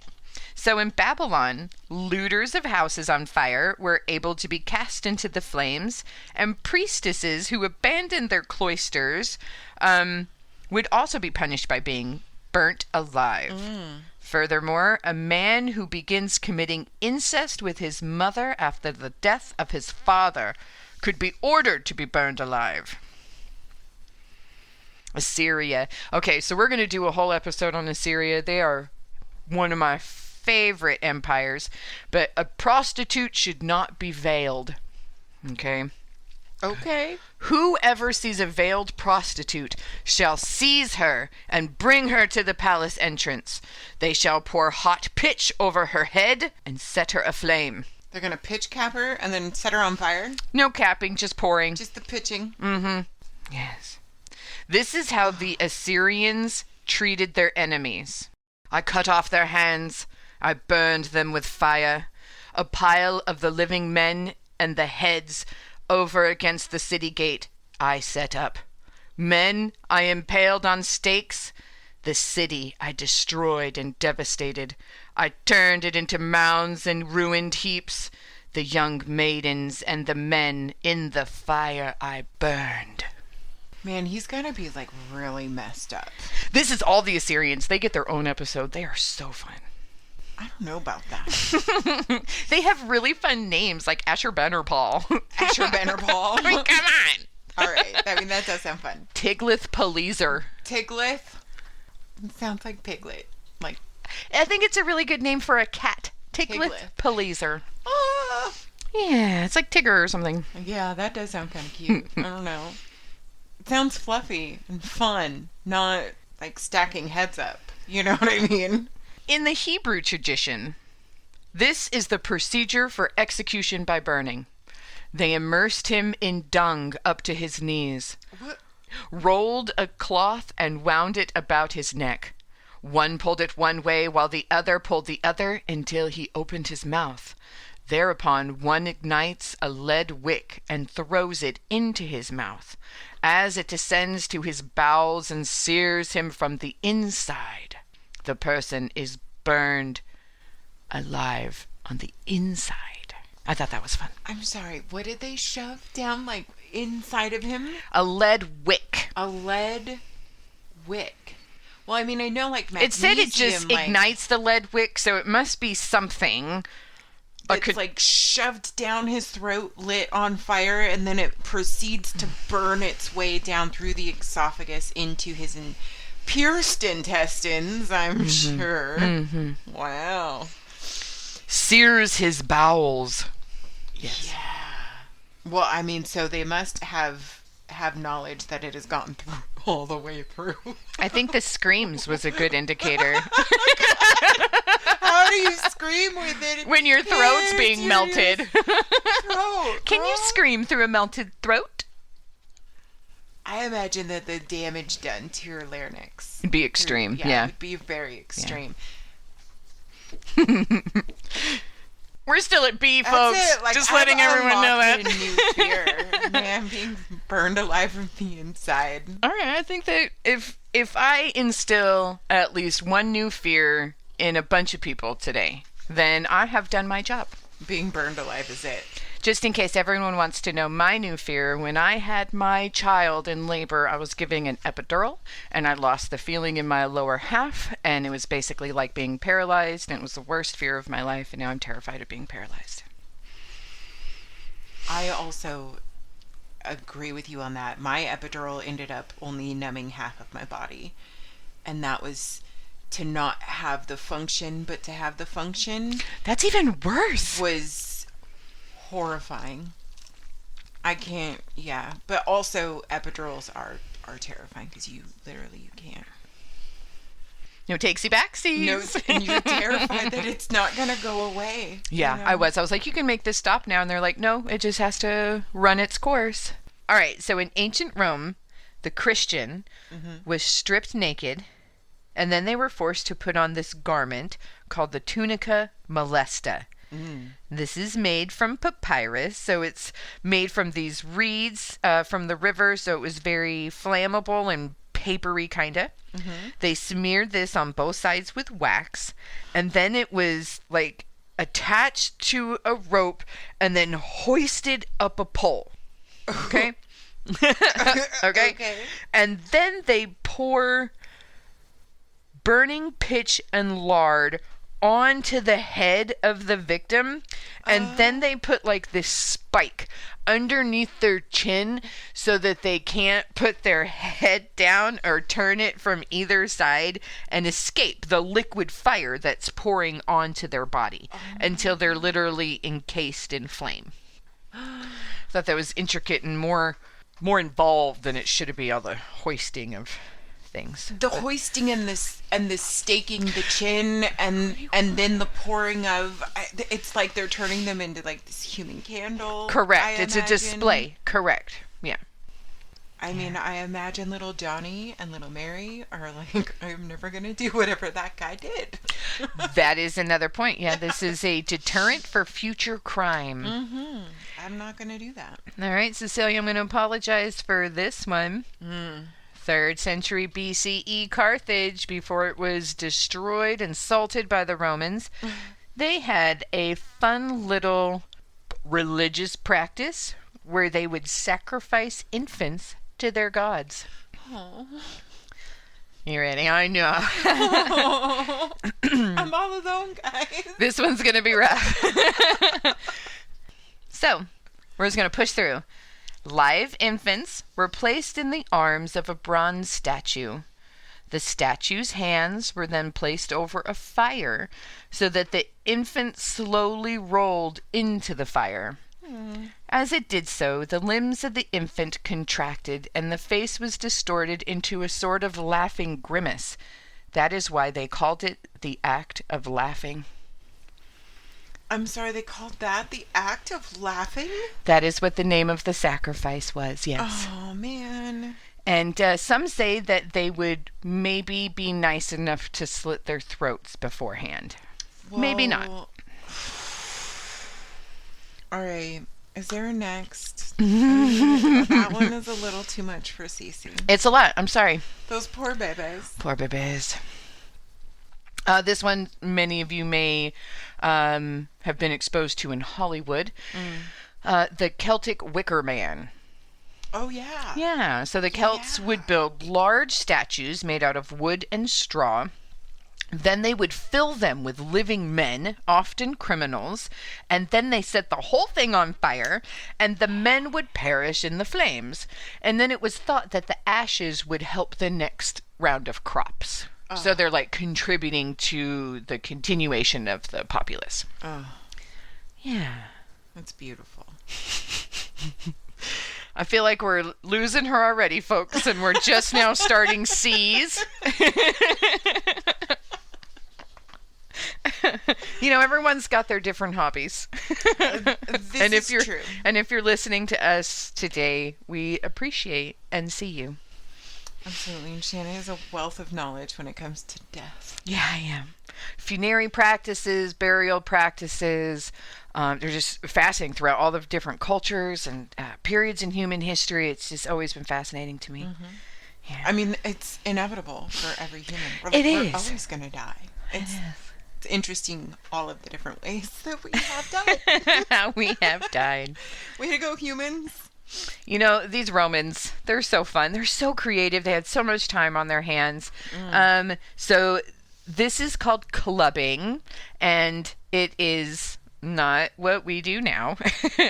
So in Babylon, looters of houses on fire were able to be cast into the flames, and priestesses who abandoned their cloisters would also be punished by being burnt alive. Furthermore, a man who begins committing incest with his mother after the death of his father could be ordered to be burned alive. Assyria. Okay, so we're going to do a whole episode on Assyria. They are one of my favorite empires, but a prostitute should not be veiled. Okay. Okay. Whoever sees a veiled prostitute shall seize her and bring her to the palace entrance. They shall pour hot pitch over her head and set her aflame. They're going to pitch cap her and then set her on fire? No capping, just pouring. Just the pitching. Mm-hmm. Yes. This is how the Assyrians treated their enemies. I cut off their hands. I burned them with fire. A pile of the living men and the heads over against the city gate I set up. Men I impaled on stakes. The city I destroyed and devastated. I turned it into mounds and ruined heaps. The young maidens and the men in the fire I burned. Man, he's gonna be like really messed up. This is all the Assyrians. They get their own episode. They are so fun. I don't know about that. They have really fun names like Ashurbanipal. Ashurbanipal. I mean, come on. All right. I mean, that does sound fun. Tiglath-Pileser. Tiglath. It sounds like Piglet. Like, I think it's a really good name for a cat. Tiglath-Pileser. Yeah, it's like Tigger or something. Yeah, that does sound kind of cute. I don't know. It sounds fluffy and fun, not like stacking heads up. You know what I mean? In the Hebrew tradition, this is the procedure for execution by burning. They immersed him in dung up to his knees, rolled a cloth and wound it about his neck. One pulled it one way while the other pulled the other until he opened his mouth. Thereupon one ignites a lead wick and throws it into his mouth. As it descends to his bowels and sears him from the inside, the person is burned alive on the inside. I thought that was fun. I'm sorry, what did they shove down, like, inside of him? A lead wick. A lead wick. Well, I mean, I know, like, magnesium... It said it just ignites the lead wick, so it must be something... It's, like, shoved down his throat, lit on fire, and then it proceeds to burn its way down through the esophagus into his... pierced intestines, I'm sure. Mm-hmm. Wow. Sears his bowels. Yes. Yeah. Well, I mean, so they must have knowledge that it has gotten through all the way through. I think the screams was a good indicator. How do you scream with it? When your throat's being melted. Throat, Can you scream through a melted throat? I imagine that the damage done to your larynx would be extreme. Yeah. It would be very extreme. Yeah. We're still at B, folks. Like, just letting everyone know that. A new fear. Man, being burned alive from the inside. All right, I think that if I instill at least one new fear in a bunch of people today, then I have done my job. Being burned alive is it. Just in case everyone wants to know my new fear, when I had my child in labor, I was giving an epidural, and I lost the feeling in my lower half, and it was basically like being paralyzed, and it was the worst fear of my life, and now I'm terrified of being paralyzed. I also agree with you on that. My epidural ended up only numbing half of my body, and that was to not have the function, but to have the function. That's even worse. Was horrifying. I can't, yeah. But also, epidurals are terrifying because you can't. No takesy backsies. No, and you're terrified that it's not going to go away. Yeah, you know? I was like, you can make this stop now. And they're like, no, it just has to run its course. All right, so in ancient Rome, the Christian was stripped naked, and then they were forced to put on this garment called the tunica molesta. This is made from papyrus, so it's made from these reeds from the river, so it was very flammable and papery kinda. They smeared this on both sides with wax, and then it was like attached to a rope and then hoisted up a pole. Okay? Okay. And then they pour burning pitch and lard onto the head of the victim, and then they put like this spike underneath their chin so that they can't put their head down or turn it from either side and escape the liquid fire that's pouring onto their body until they're literally encased in flame. thought that was intricate and more involved than it should be, all the hoisting of things. The hoisting and the staking the chin and then the pouring of, it's like they're turning them into like this human candle. Correct. It's a display. Correct. Yeah. I mean, I imagine little Johnny and little Mary are like, I'm never going to do whatever that guy did. That is another point. Yeah, this is a deterrent for future crime. Mm-hmm. I'm not going to do that. All right, Cecilia, I'm going to apologize for this one. 3rd century BCE Carthage, before it was destroyed and salted by the Romans, they had a fun little religious practice where they would sacrifice infants to their gods. Aww. You ready? I know. I'm all alone, guys. This one's going to be rough. So, we're just going to push through. Live infants were placed in the arms of a bronze statue. The statue's hands were then placed over a fire so that the infant slowly rolled into the fire. As it did so, the limbs of the infant contracted and the face was distorted into a sort of laughing grimace. That is why they called it the act of laughing. I'm sorry, they called that the act of laughing? That is what the name of the sacrifice was, yes. Oh, man. And some say that they would maybe be nice enough to slit their throats beforehand. Whoa. Maybe not. All right. Is there a next? That one is a little too much for Cece. It's a lot. I'm sorry. Those poor babies. Poor babies. This one, many of you may have been exposed to in Hollywood. The Celtic Wicker Man. Oh, yeah. Yeah. So the Celts would build large statues made out of wood and straw. Then they would fill them with living men, often criminals, and then they set the whole thing on fire, and the men would perish in the flames. And then it was thought that the ashes would help the next round of crops. So they're like contributing to the continuation of the populace. Yeah. That's beautiful. I feel like we're losing her already, folks, and we're just now starting C's. You know, everyone's got their different hobbies. This is true. And if you're listening to us today, we appreciate and see you. Absolutely. And Shannon has a wealth of knowledge when it comes to death. Yeah, I am. Funerary practices, burial practices, they're just fascinating throughout all the different cultures and periods in human history. It's just always been fascinating to me. Yeah. I mean, it's inevitable for every human. We're always going to die. It's interesting, all of the different ways that we have died. How we have died. Way to go, humans. You know, these Romans, they're so fun. They're so creative. They had so much time on their hands. So this is called clubbing, and it is not what we do now,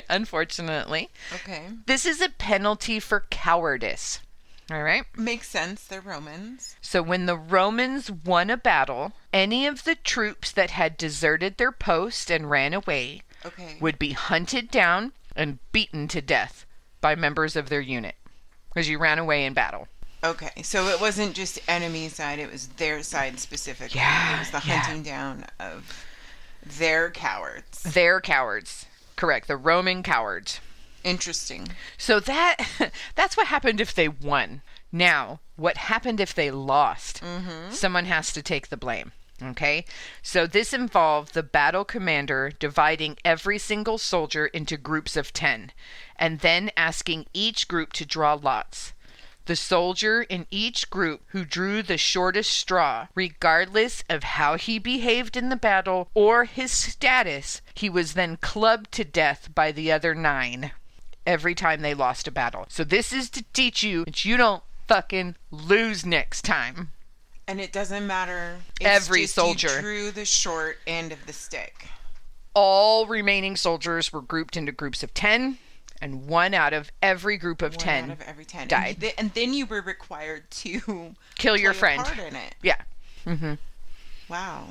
unfortunately. Okay. This is a penalty for cowardice. All right. Makes sense. They're Romans. So when the Romans won a battle, any of the troops that had deserted their post and ran away would be hunted down and beaten to death by members of their unit because you ran away in battle. Okay, so it wasn't just enemy side, it was their side specifically. Yeah, it was the hunting down of their cowards. Their cowards. Correct, the Roman cowards. Interesting. So that's what happened if they won. Now, what happened if they lost? Someone has to take the blame. Okay, so this involved the battle commander dividing every single soldier into groups of 10 and then asking each group to draw lots. The soldier in each group who drew the shortest straw, regardless of how he behaved in the battle or his status, he was then clubbed to death by the other 9 every time they lost a battle. So this is to teach you that you don't fucking lose next time. And it doesn't matter. It's every just soldier you drew the short end of the stick. All remaining soldiers were grouped into groups of 10, and one out of every group of 10 out of every 10 died. And then you were required to kill your friend. Play a part in it. Yeah. Wow.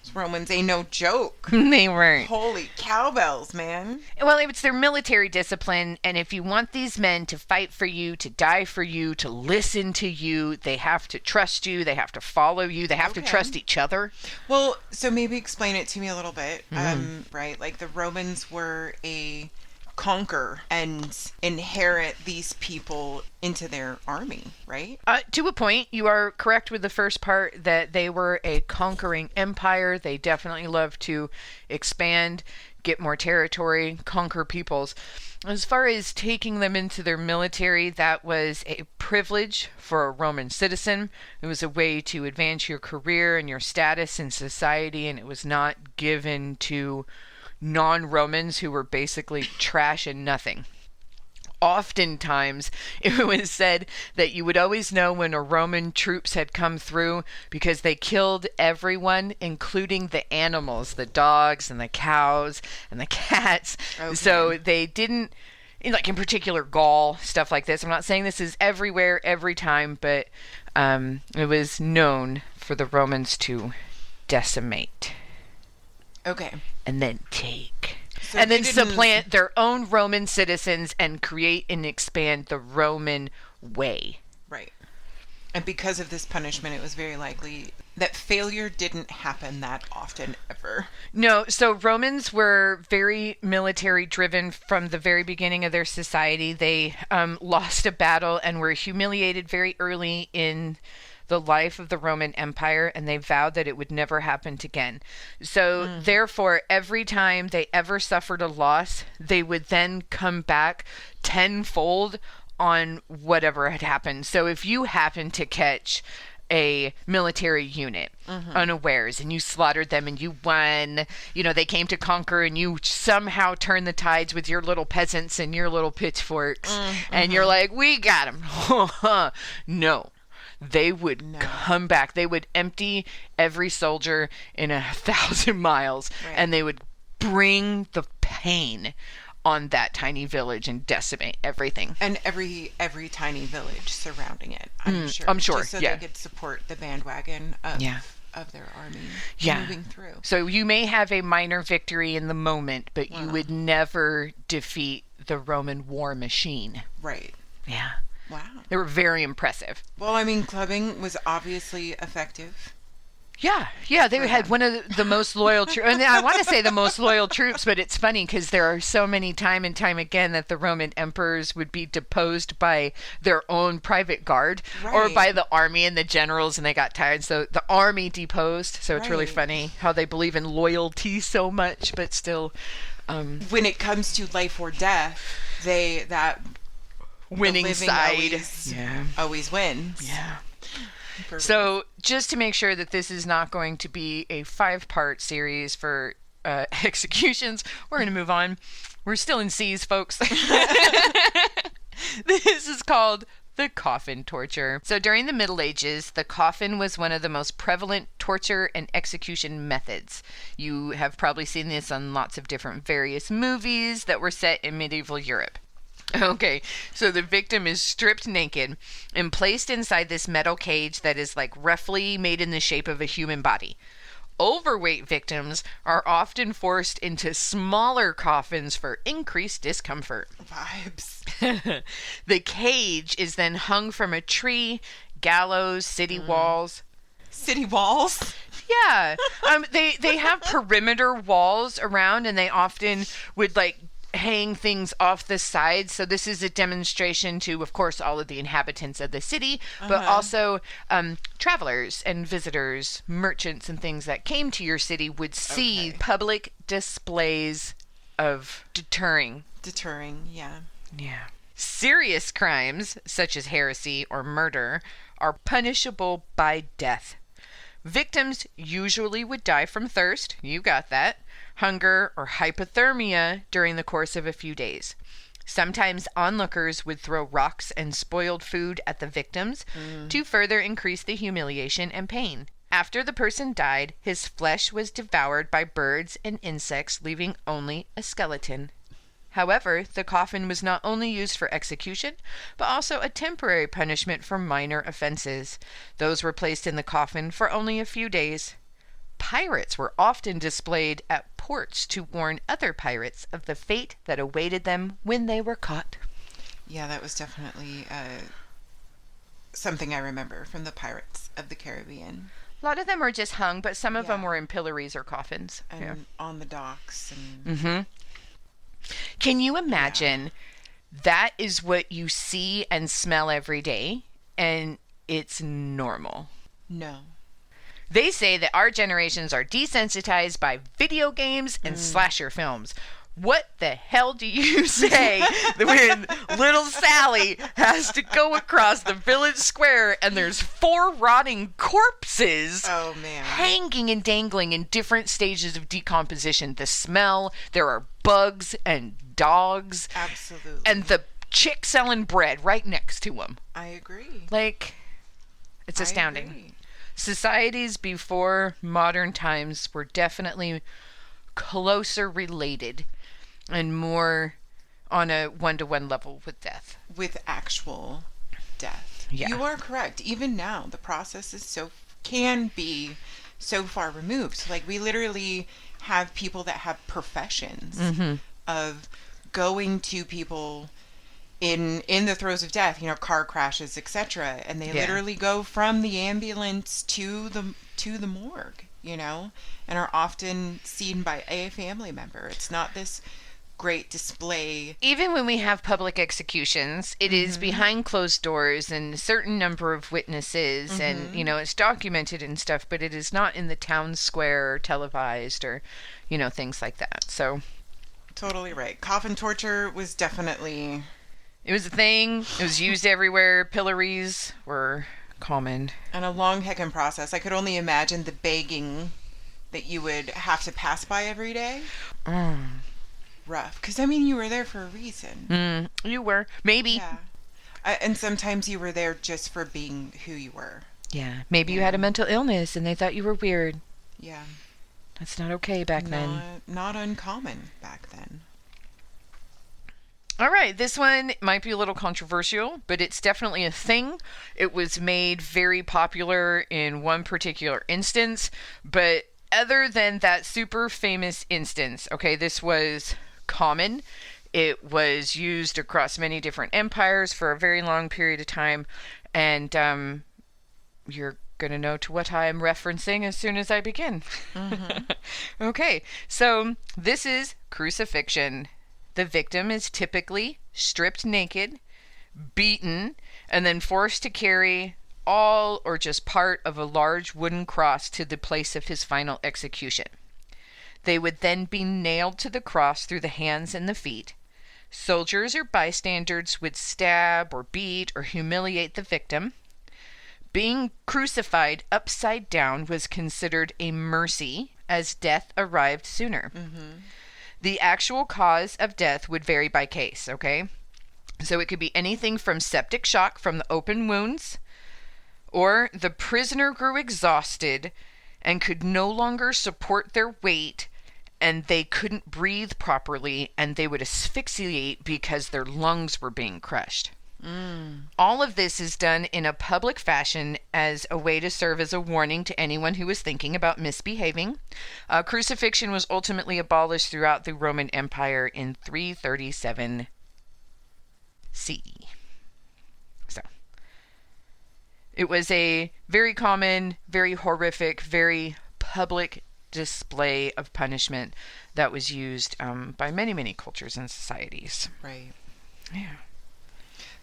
Those Romans ain't no joke. They weren't. Holy cowbells, man. Well, it's their military discipline, and if you want these men to fight for you, to die for you, to listen to you, they have to trust you, they have to follow you, they have to trust each other. Well, so maybe explain it to me a little bit. Right, like the Romans were a conquer and inherit these people into their army, right? To a point, you are correct with the first part that they were a conquering empire. They definitely loved to expand, get more territory, conquer peoples. As far as taking them into their military, that was a privilege for a Roman citizen. It was a way to advance your career and your status in society, and it was not given to non-Romans who were basically trash and nothing. Oftentimes, it was said that you would always know when a Roman troops had come through because they killed everyone, including the animals, the dogs and the cows and the cats. Okay. So they didn't, like in particular Gaul, stuff like this. I'm not saying this is everywhere, every time, but it was known for the Romans to decimate. Okay. And then take. So and then supplant their own Roman citizens and create and expand the Roman way. Right. And because of this punishment, it was very likely that failure didn't happen that often ever. No, so Romans were very military driven from the very beginning of their society. They lost a battle and were humiliated very early in the life of the Roman Empire, and they vowed that it would never happen again. So therefore, every time they ever suffered a loss, they would then come back tenfold on whatever had happened. So if you happened to catch a military unit unawares and you slaughtered them and you won, they came to conquer and you somehow turned the tides with your little peasants and your little pitchforks and you're like, we got them. No. They would come back. They would empty every soldier in 1,000 miles, and they would bring the pain on that tiny village and decimate everything. And every tiny village surrounding it, I'm sure. Just so they could support the bandwagon of their army moving through. So you may have a minor victory in the moment, but you would never defeat the Roman war machine. Right. Yeah. Wow. They were very impressive. Well, I mean, clubbing was obviously effective. Yeah, they had one of the most loyal troops. And I want to say the most loyal troops, but it's funny because there are so many time and time again that the Roman emperors would be deposed by their own private guard or by the army and the generals, and they got tired. So the army deposed. So it's really funny how they believe in loyalty so much, but still. When it comes to life or death, that winning side always wins. Yeah. So just to make sure that this is not going to be a 5-part series for executions, we're going to move on. We're still in C's, folks. This is called the coffin torture. So during the Middle Ages, the coffin was one of the most prevalent torture and execution methods. You have probably seen this on lots of different various movies that were set in medieval Europe. Okay, so the victim is stripped naked and placed inside this metal cage that is like roughly made in the shape of a human body. Overweight victims are often forced into smaller coffins for increased discomfort. Vibes. The cage is then hung from a tree, gallows, city walls. City walls? Yeah. They have perimeter walls around, and they often would hang things off the sides. So this is a demonstration to, of course, all of the inhabitants of the city, but also travelers and visitors, merchants and things that came to your city would see public displays of deterring. Yeah. Serious crimes, such as heresy or murder, are punishable by death. Victims usually would die from thirst, you got that, hunger, or hypothermia during the course of a few days. Sometimes onlookers would throw rocks and spoiled food at the victims to further increase the humiliation and pain. After the person died, his flesh was devoured by birds and insects, leaving only a skeleton. However, the coffin was not only used for execution, but also a temporary punishment for minor offenses. Those were placed in the coffin for only a few days. pirates were often displayed at ports to warn other pirates of the fate that awaited them when they were caught. Yeah, that was definitely something I remember from the Pirates of the Caribbean. A lot of them were just hung, but some of them Yeah. were in pillories or coffins. And on the docks. And Mm-hmm. Can you imagine that is what you see and smell every day, and it's normal? no. They say that our generations are desensitized by video games and slasher films. What the hell do you say when little Sally has to go across the village square and there's 4 rotting corpses Oh, man. hanging and dangling in different stages of decomposition? The smell, there are bugs and dogs, Absolutely. and the chick selling bread right next to them. I agree. Like, it's I astounding. agree. Societies before modern times were definitely closer related and more on a one-to-one level with death. With actual death. Yeah. You are correct. Even now, the process is can be so far removed. Like, we literally have people that have professions of going to people in the throes of death, car crashes, etc., and they literally go from the ambulance to the morgue, and are often seen by a family member. It's not this great display. Even when we have public executions, it is behind closed doors and a certain number of witnesses, and it's documented and stuff, but it is not in the town square or televised or things like that. So Totally right. Coffin torture was definitely... it was a thing. It was used everywhere. Pillories were common. And a long heckin' process. I could only imagine the begging that you would have to pass by every day. Rough. Because, you were there for a reason. You were. Maybe. Yeah. And sometimes you were there just for being who you were. Yeah. Maybe you had a mental illness and they thought you were weird. Yeah. That's not okay back then. Not uncommon back then. All right, this one might be a little controversial, but it's definitely a thing. It was made very popular in one particular instance, but other than that super famous instance, okay, this was common. It was used across many different empires for a very long period of time, and you're going to know to what I'm referencing as soon as I begin. Okay, so this is crucifixion. The victim is typically stripped naked, beaten, and then forced to carry all or just part of a large wooden cross to the place of his final execution. They would then be nailed to the cross through the hands and the feet. Soldiers or bystanders would stab or beat or humiliate the victim. Being crucified upside down was considered a mercy, as death arrived sooner. The actual cause of death would vary by case, okay? So it could be anything from septic shock from the open wounds, or the prisoner grew exhausted and could no longer support their weight, and they couldn't breathe properly, and they would asphyxiate because their lungs were being crushed. All of this is done in a public fashion as a way to serve as a warning to anyone who was thinking about misbehaving. Crucifixion was ultimately abolished throughout the Roman Empire in 337 CE. So, it was a very common, very horrific, very public display of punishment that was used by many, many cultures and societies. Right. Yeah.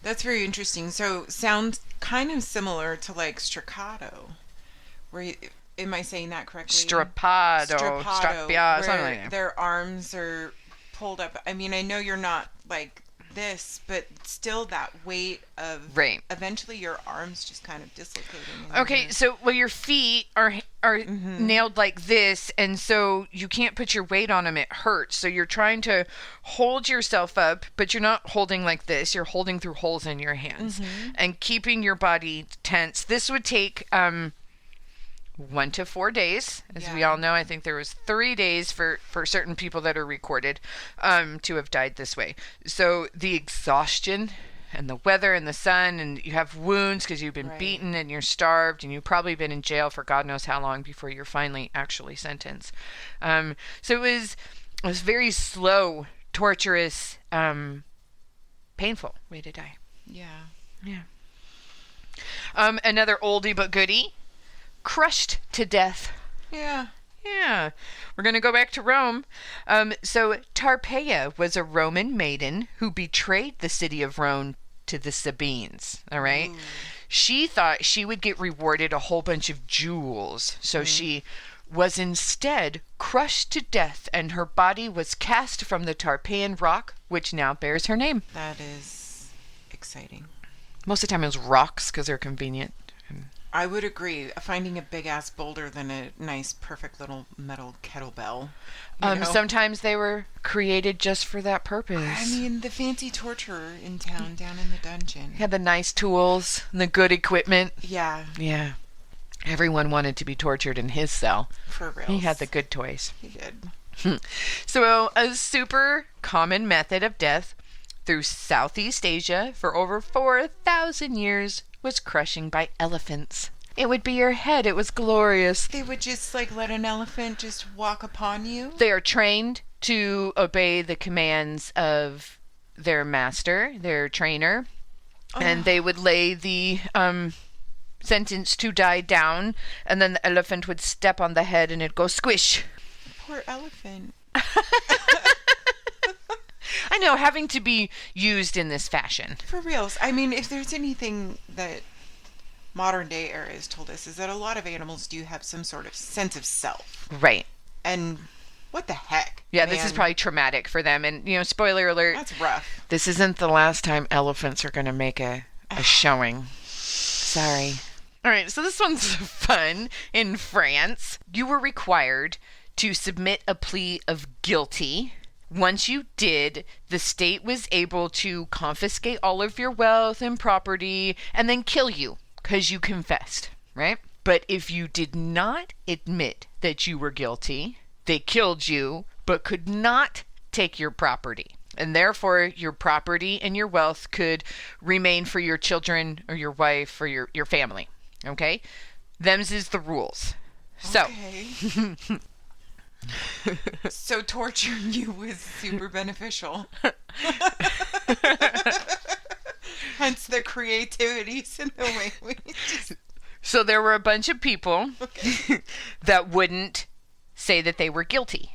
That's very interesting. So, sounds kind of similar to like staccato. Am I saying that correctly? Strappado, where something like that. their arms are pulled up. I know you're not like this, but still that weight of... Right. Eventually your arms just kind of dislocating. Okay, so your feet are nailed like this, and so you can't put your weight on them. It hurts. So you're trying to hold yourself up, but you're not holding like this. You're holding through holes in your hands and keeping your body tense. This would take 1 to 4 days, as we all know. I think there was 3 days for certain people that are recorded to have died this way. So the exhaustion and the weather and the sun, and you have wounds because you've been Right. beaten and you're starved, and you've probably been in jail for God knows how long before you're finally actually sentenced. So it was very slow, torturous, painful way to die. Yeah. Yeah. Another oldie but goodie, crushed to death. Yeah. Yeah, we're going to go back to Rome. So Tarpeia was a Roman maiden who betrayed the city of Rome to the Sabines, all right? Ooh. She thought she would get rewarded a whole bunch of jewels, so she was instead crushed to death, and her body was cast from the Tarpeian rock, which now bears her name. That is exciting. Most of the time it was rocks because they're convenient. I would agree. Finding a big ass boulder than a nice, perfect little metal kettlebell. You know? Sometimes they were created just for that purpose. I mean, the fancy torturer in town, down in the dungeon. Had the nice tools and the good equipment. Yeah, Yeah. Everyone wanted to be tortured in his cell. for real. He had the good toys. He did. So a super common method of death through Southeast Asia for over 4,000 years was crushing by elephants. It would be your head. It was glorious. They would just like let an elephant just walk upon you. They are trained to obey the commands of their master, their trainer, and they would lay the sentence to die down, and then the elephant would step on the head and it'd go squish. Poor elephant. I know, having to be used in this fashion. For reals. I mean, if there's anything that modern day era has told us is that a lot of animals do have some sort of sense of self. Right. And what the heck? Yeah, this is man? probably traumatic for them. And, you know, spoiler alert, That's rough. this isn't the last time elephants are going to make a showing. Sorry. All right, so this one's fun. In France, you were required to submit a plea of guilty. Once you did, the state was able to confiscate all of your wealth and property and then kill you because you confessed, right? But if you did not admit that you were guilty, they killed you but could not take your property. And therefore, your property and your wealth could remain for your children or your wife or your family. Okay? Them's is the rules. So, Okay. So torturing you was super beneficial. Hence the creativities in the way we just... so there were a bunch of people Okay. that wouldn't say that they were guilty.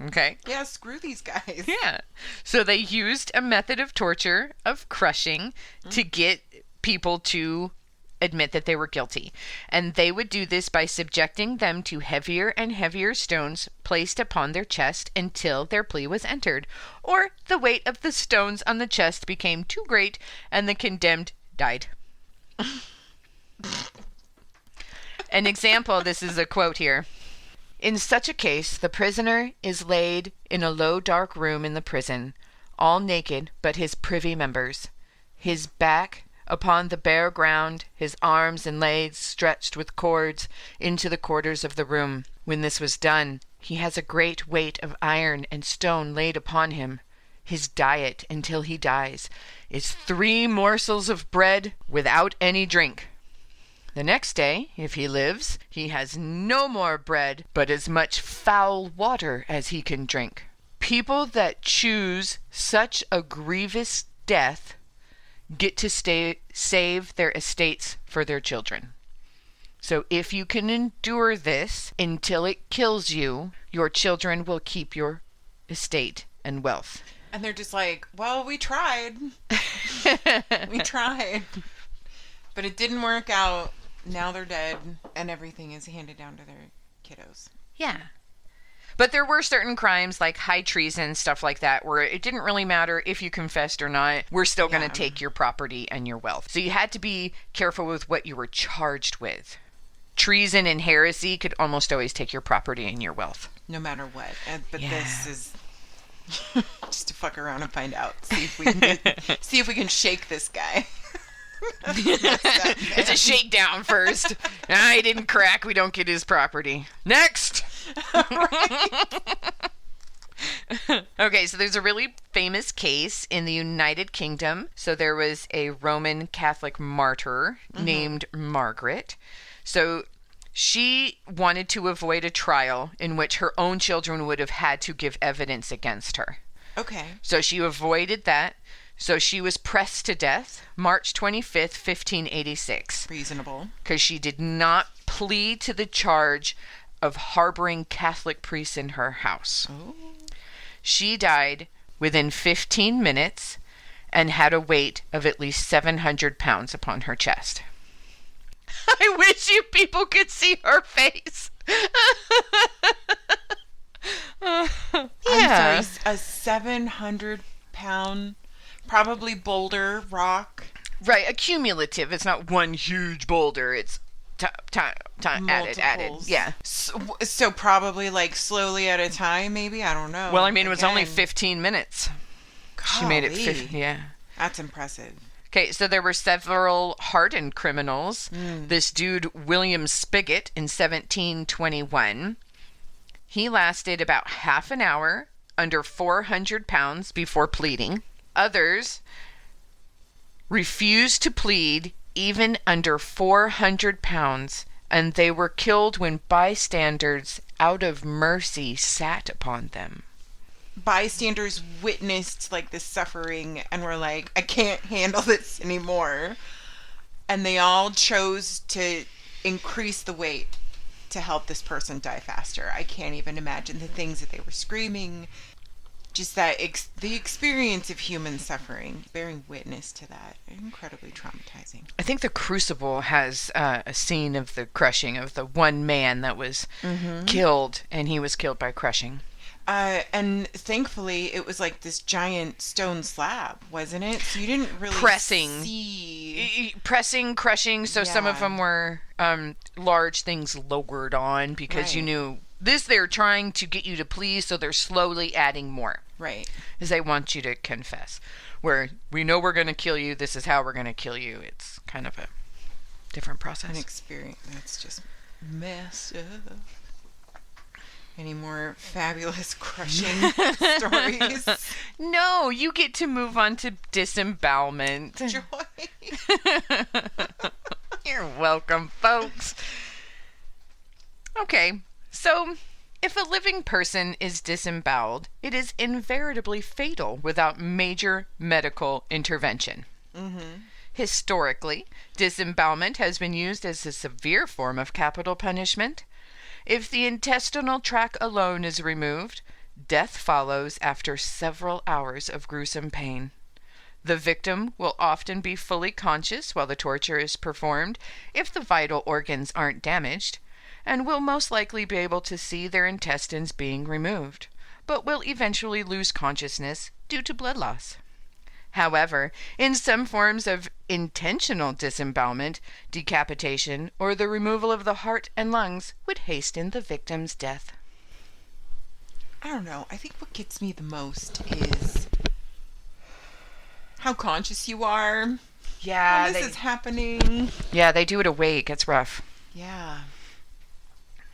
Okay? Yeah, screw these guys. Yeah. So they used a method of torture, of crushing, to get people to admit that they were guilty. And they would do this by subjecting them to heavier and heavier stones placed upon their chest until their plea was entered, or the weight of the stones on the chest became too great and the condemned died. An example, this is a quote here. In such a case, the prisoner is laid in a low dark room in the prison, all naked but his privy members, his back upon the bare ground, his arms and legs stretched with cords into the quarters of the room. When this was done, he has a great weight of iron and stone laid upon him. His diet until he dies is 3 morsels of bread without any drink. The next day, if he lives, he has no more bread, but as much foul water as he can drink. People that choose such a grievous death get to save their estates for their children. So if you can endure this until it kills you, your children will keep your estate and wealth. And they're just like, well, we tried. We tried. But it didn't work out. Now they're dead, and everything is handed down to their kiddos. Yeah. But there were certain crimes like high treason, stuff like that, where it didn't really matter if you confessed or not. We're still going to take your property and your wealth. So you had to be careful with what you were charged with. Treason and heresy could almost always take your property and your wealth. No matter what. But Yeah. this is just to fuck around and find out. See if we can shake this guy. It's a shakedown first. He didn't crack. We don't get his property. Next. Okay, so there's a really famous case in the United Kingdom. So there was a Roman Catholic martyr named Margaret. So she wanted to avoid a trial in which her own children would have had to give evidence against her. Okay. So she avoided that. So she was pressed to death March 25th, 1586. Reasonable. Because she did not plead to the charge of harboring Catholic priests in her house. Oh. She died within 15 minutes and had a weight of at least 700 pounds upon her chest. I wish you people could see her face. I'm sorry, a 700-pound, probably boulder, rock. Right, a cumulative. It's not one huge boulder. It's added. Yeah. So probably like slowly at a time, maybe? I don't know. Well, I mean, it was only 15 minutes. She made it 50, yeah. That's impressive. Okay, so there were several hardened criminals. This dude, William Spigot, in 1721, he lasted about half an hour under 400 pounds before pleading. Others refused to plead even under 400 pounds, and they were killed when bystanders, out of mercy, sat upon them. Bystanders witnessed like the suffering and were like, I can't handle this anymore. And they all chose to increase the weight to help this person die faster. I can't even imagine the things that they were screaming. Just that the experience of human suffering, bearing witness to that, incredibly traumatizing. I think the Crucible has a scene of the crushing of the one man that was killed, and he was killed by crushing. And thankfully, it was like this giant stone slab, wasn't it? So you didn't really see... Pressing, crushing, so some of them were large things lowered on because you knew this they're trying to get you to please, so they're slowly adding more. Right. Because they want you to confess. Where we know we're going to kill you, this is how we're going to kill you. It's kind of a different process. An experience that's just messed up. Any more fabulous crushing stories? No, you get to move on to disembowelment. Joy. You're welcome, folks. Okay, so if a living person is disemboweled, it is invariably fatal without major medical intervention. Historically, disembowelment has been used as a severe form of capital punishment. If the intestinal tract alone is removed, death follows after several hours of gruesome pain. The victim will often be fully conscious while the torture is performed if the vital organs aren't damaged, and will most likely be able to see their intestines being removed, but will eventually lose consciousness due to blood loss. However, in some forms of intentional disembowelment, decapitation, or the removal of the heart and lungs would hasten the victim's death. I don't know. I think what gets me the most is how conscious you are. Yeah, when this is happening. Yeah, they do it awake. It's rough. Yeah.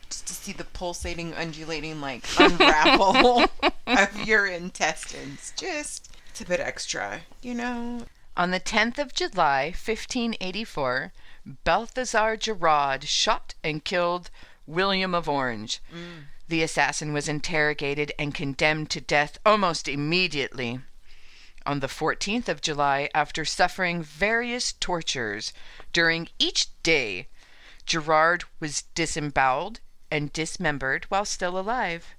Just to see the pulsating, undulating, like, unravel of your intestines. Just... it's a bit extra, you know? On the 10th of July, 1584, Balthazar Gerard shot and killed William of Orange. The assassin was interrogated and condemned to death almost immediately. On the 14th of July, after suffering various tortures during each day, Gerard was disemboweled and dismembered while still alive,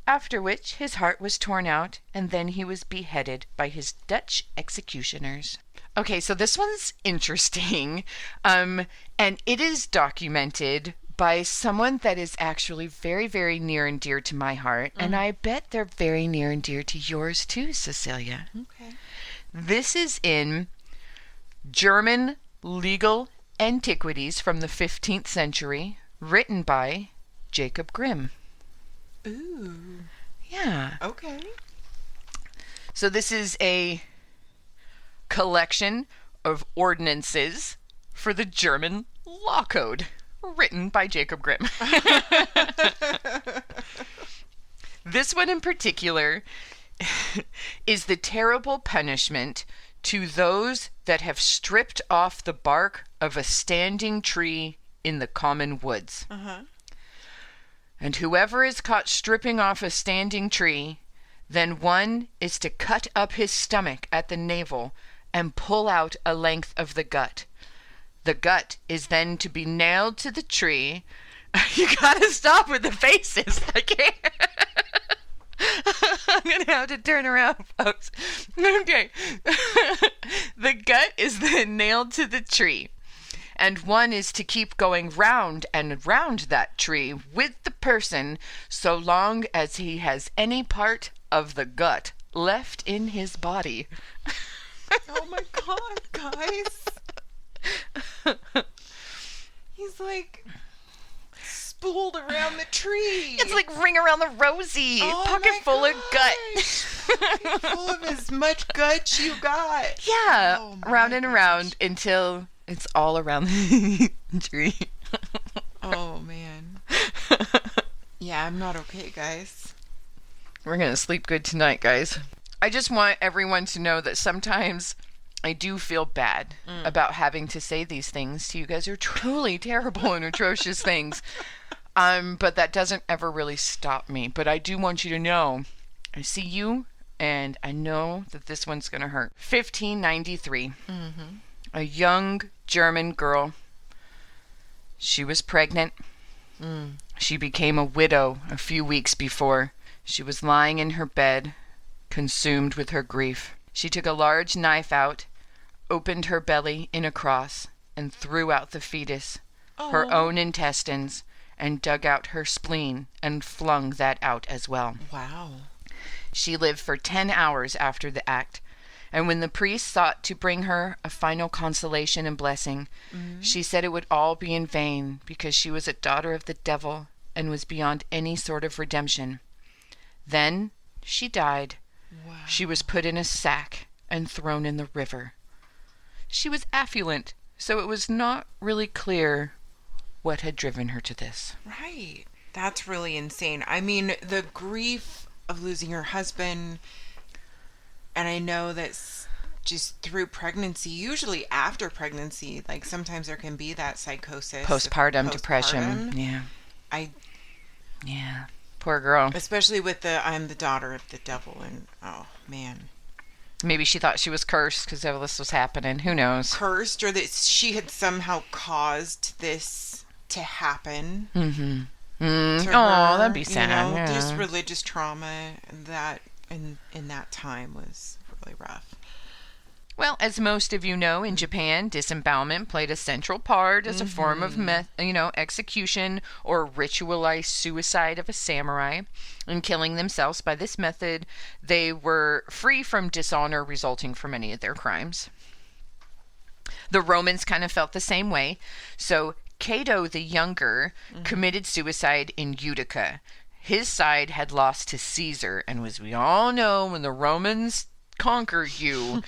after which his heart was torn out, and then he was beheaded by his Dutch executioners. Okay, so this one's interesting, and it is documented by someone that is actually very, very near and dear to my heart, and I bet they're very near and dear to yours too, Cecilia. Okay. This is in German legal antiquities from the 15th century, written by Jacob Grimm. Ooh. Yeah. Okay. So this is a collection of ordinances for the German law code, written by Jacob Grimm. This one in particular is the terrible punishment to those that have stripped off the bark of a standing tree in the common woods. And whoever is caught stripping off a standing tree, then one is to cut up his stomach at the navel and pull out a length of the gut. The gut is then to be nailed to the tree. You gotta stop with the faces. I can't. I'm gonna have to turn around, folks. Okay. The gut is then nailed to the tree. And one is to keep going round and round that tree with the person so long as he has any part of the gut left in his body. Oh my God, guys. He's like spooled around the tree. It's like Ring Around the Rosie. Pocket full of gut. Pocket full of as much gut you got. Yeah. Oh round and around until it's all around the tree. Oh, man. Yeah, I'm not okay, guys. We're going to sleep good tonight, guys. I just want everyone to know that sometimes I do feel bad about having to say these things to you guys. Are truly terrible and atrocious things. But that doesn't ever really stop me. But I do want you to know, I see you, and I know that this one's going to hurt. 1593. A young German girl. She was pregnant. She became a widow a few weeks before. She was lying in her bed, consumed with her grief. She took a large knife out, opened her belly in a cross, and threw out the fetus, her own intestines, and dug out her spleen and flung that out as well. Wow. She lived for 10 hours after the act, and when the priest sought to bring her a final consolation and blessing, she said it would all be in vain because she was a daughter of the devil and was beyond any sort of redemption. Then she died. Wow. She was put in a sack and thrown in the river. She was affluent, so it was not really clear what had driven her to this. Right. That's really insane. I mean, the grief of losing your husband, and I know that's just through pregnancy, usually after pregnancy, like sometimes there can be that psychosis. Postpartum depression. Yeah. Yeah. Poor girl. Especially with the I'm the daughter of the devil, and oh man. Maybe she thought she was cursed because all this was happening. Who knows? Cursed, or that she had somehow caused this to happen. Oh, that'd be sad. You know, Yeah. just religious trauma that in that time was really rough. Well, as most of you know, in Japan, disembowelment played a central part as a form of execution or ritualized suicide of a samurai. In killing themselves by this method, they were free from dishonor resulting from any of their crimes. The Romans kind of felt the same way. So Cato the Younger committed suicide in Utica. His side had lost to Caesar, and as we all know, when the Romans conquer you,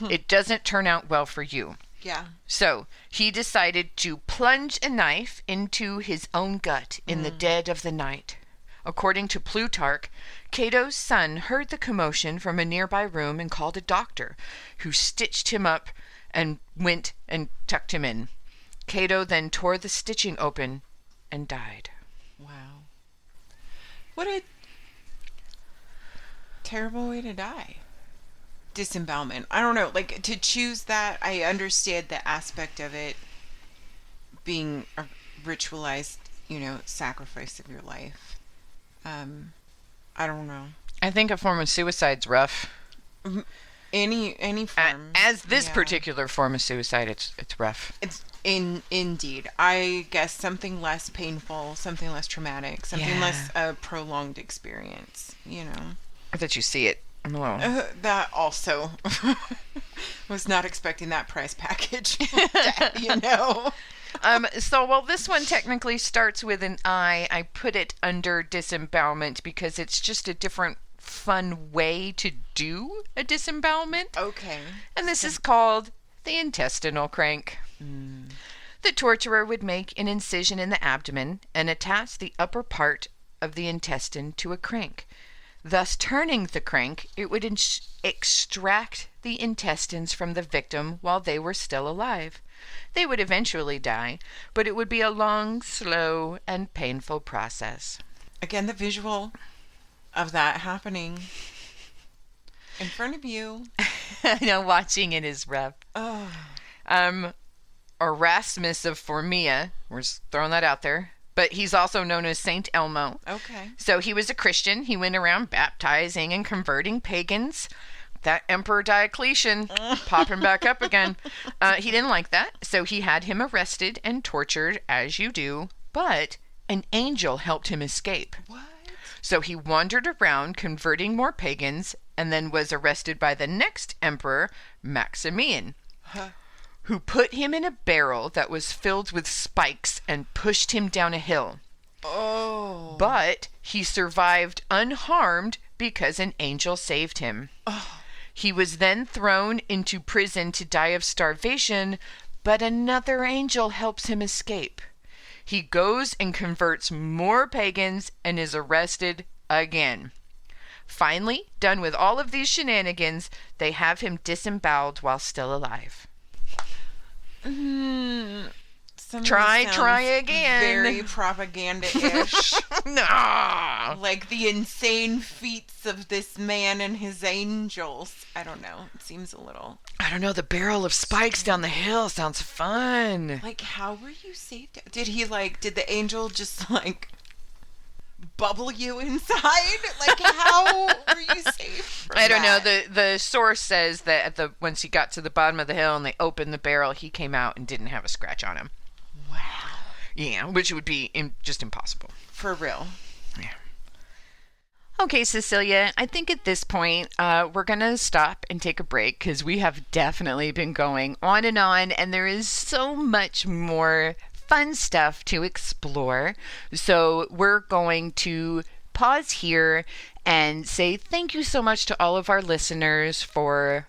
it doesn't turn out well for you. Yeah. So he decided to plunge a knife into his own gut in the dead of the night. According to Plutarch, Cato's son heard the commotion from a nearby room and called a doctor, who stitched him up and went and tucked him in. Cato then tore the stitching open and died. Wow. What a terrible way to die. Disembowelment. I don't know, like, to choose that, I understand the aspect of it being a ritualized, sacrifice of your life. I don't know. I think a form of suicide's rough. Any form. As this particular form of suicide, it's rough. It's indeed. I guess something less painful, something less traumatic, something less prolonged experience, Or that you see it. That also was not expecting that price package. So while this one technically starts with an I put it under disembowelment because it's just a different fun way to do a disembowelment. Okay. And this is called the intestinal crank. The torturer would make an incision in the abdomen and attach the upper part of the intestine to a crank. Thus, turning the crank, it would extract the intestines from the victim while they were still alive. They would eventually die, but it would be a long, slow, and painful process. Again, the visual of that happening in front of you. I know, watching it is rough. Oh. Erasmus of Formia, we're throwing that out there, but he's also known as Saint Elmo. Okay. So he was a Christian. He went around baptizing and converting pagans. That Emperor Diocletian popping back up again. He didn't like that, so he had him arrested and tortured, as you do, but an angel helped him escape. What? So he wandered around converting more pagans and then was arrested by the next emperor, Maximian, who put him in a barrel that was filled with spikes and pushed him down a hill. Oh. But he survived unharmed because an angel saved him. Oh. He was then thrown into prison to die of starvation, but another angel helps him escape. He goes and converts more pagans and is arrested again. Finally, done with all of these shenanigans, they have him disemboweled while still alive. Try again. Very propaganda-ish. No. Like the insane feats of this man and his angels. I don't know. It seems a little... I don't know. The barrel of spikes down the hill sounds fun. Like, how were you saved? Did the angel just, like, bubble you inside? Like, how were you saved from I don't know. that? The source says that once he got to the bottom of the hill and they opened the barrel, he came out and didn't have a scratch on him. Wow. Yeah, which would be just impossible. For real. Yeah. Okay, Cecilia, I think at this point we're going to stop and take a break because we have definitely been going on, and there is so much more fun stuff to explore. So we're going to pause here and say thank you so much to all of our listeners for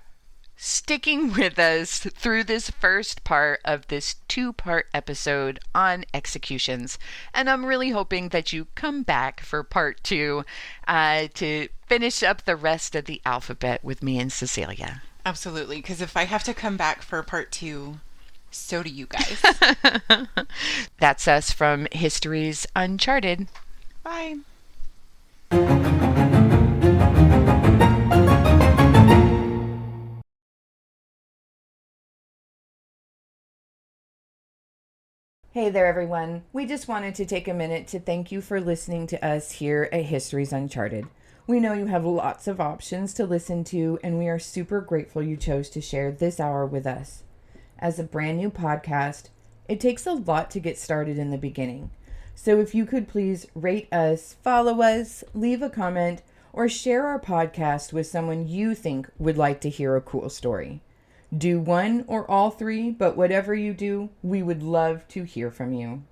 sticking with us through this first part of this 2-part episode on executions. And I'm really hoping that you come back for part 2 to finish up the rest of the alphabet with me and Cecilia. Absolutely, because if I have to come back for part 2, so do you guys. That's us from Histories Uncharted. Bye. Hey there, everyone. We just wanted to take a minute to thank you for listening to us here at Histories Uncharted. We know you have lots of options to listen to, and we are super grateful you chose to share this hour with us. As a brand new podcast, it takes a lot to get started in the beginning. So if you could please rate us, follow us, leave a comment, or share our podcast with someone you think would like to hear a cool story. Do one or all 3, but whatever you do, we would love to hear from you.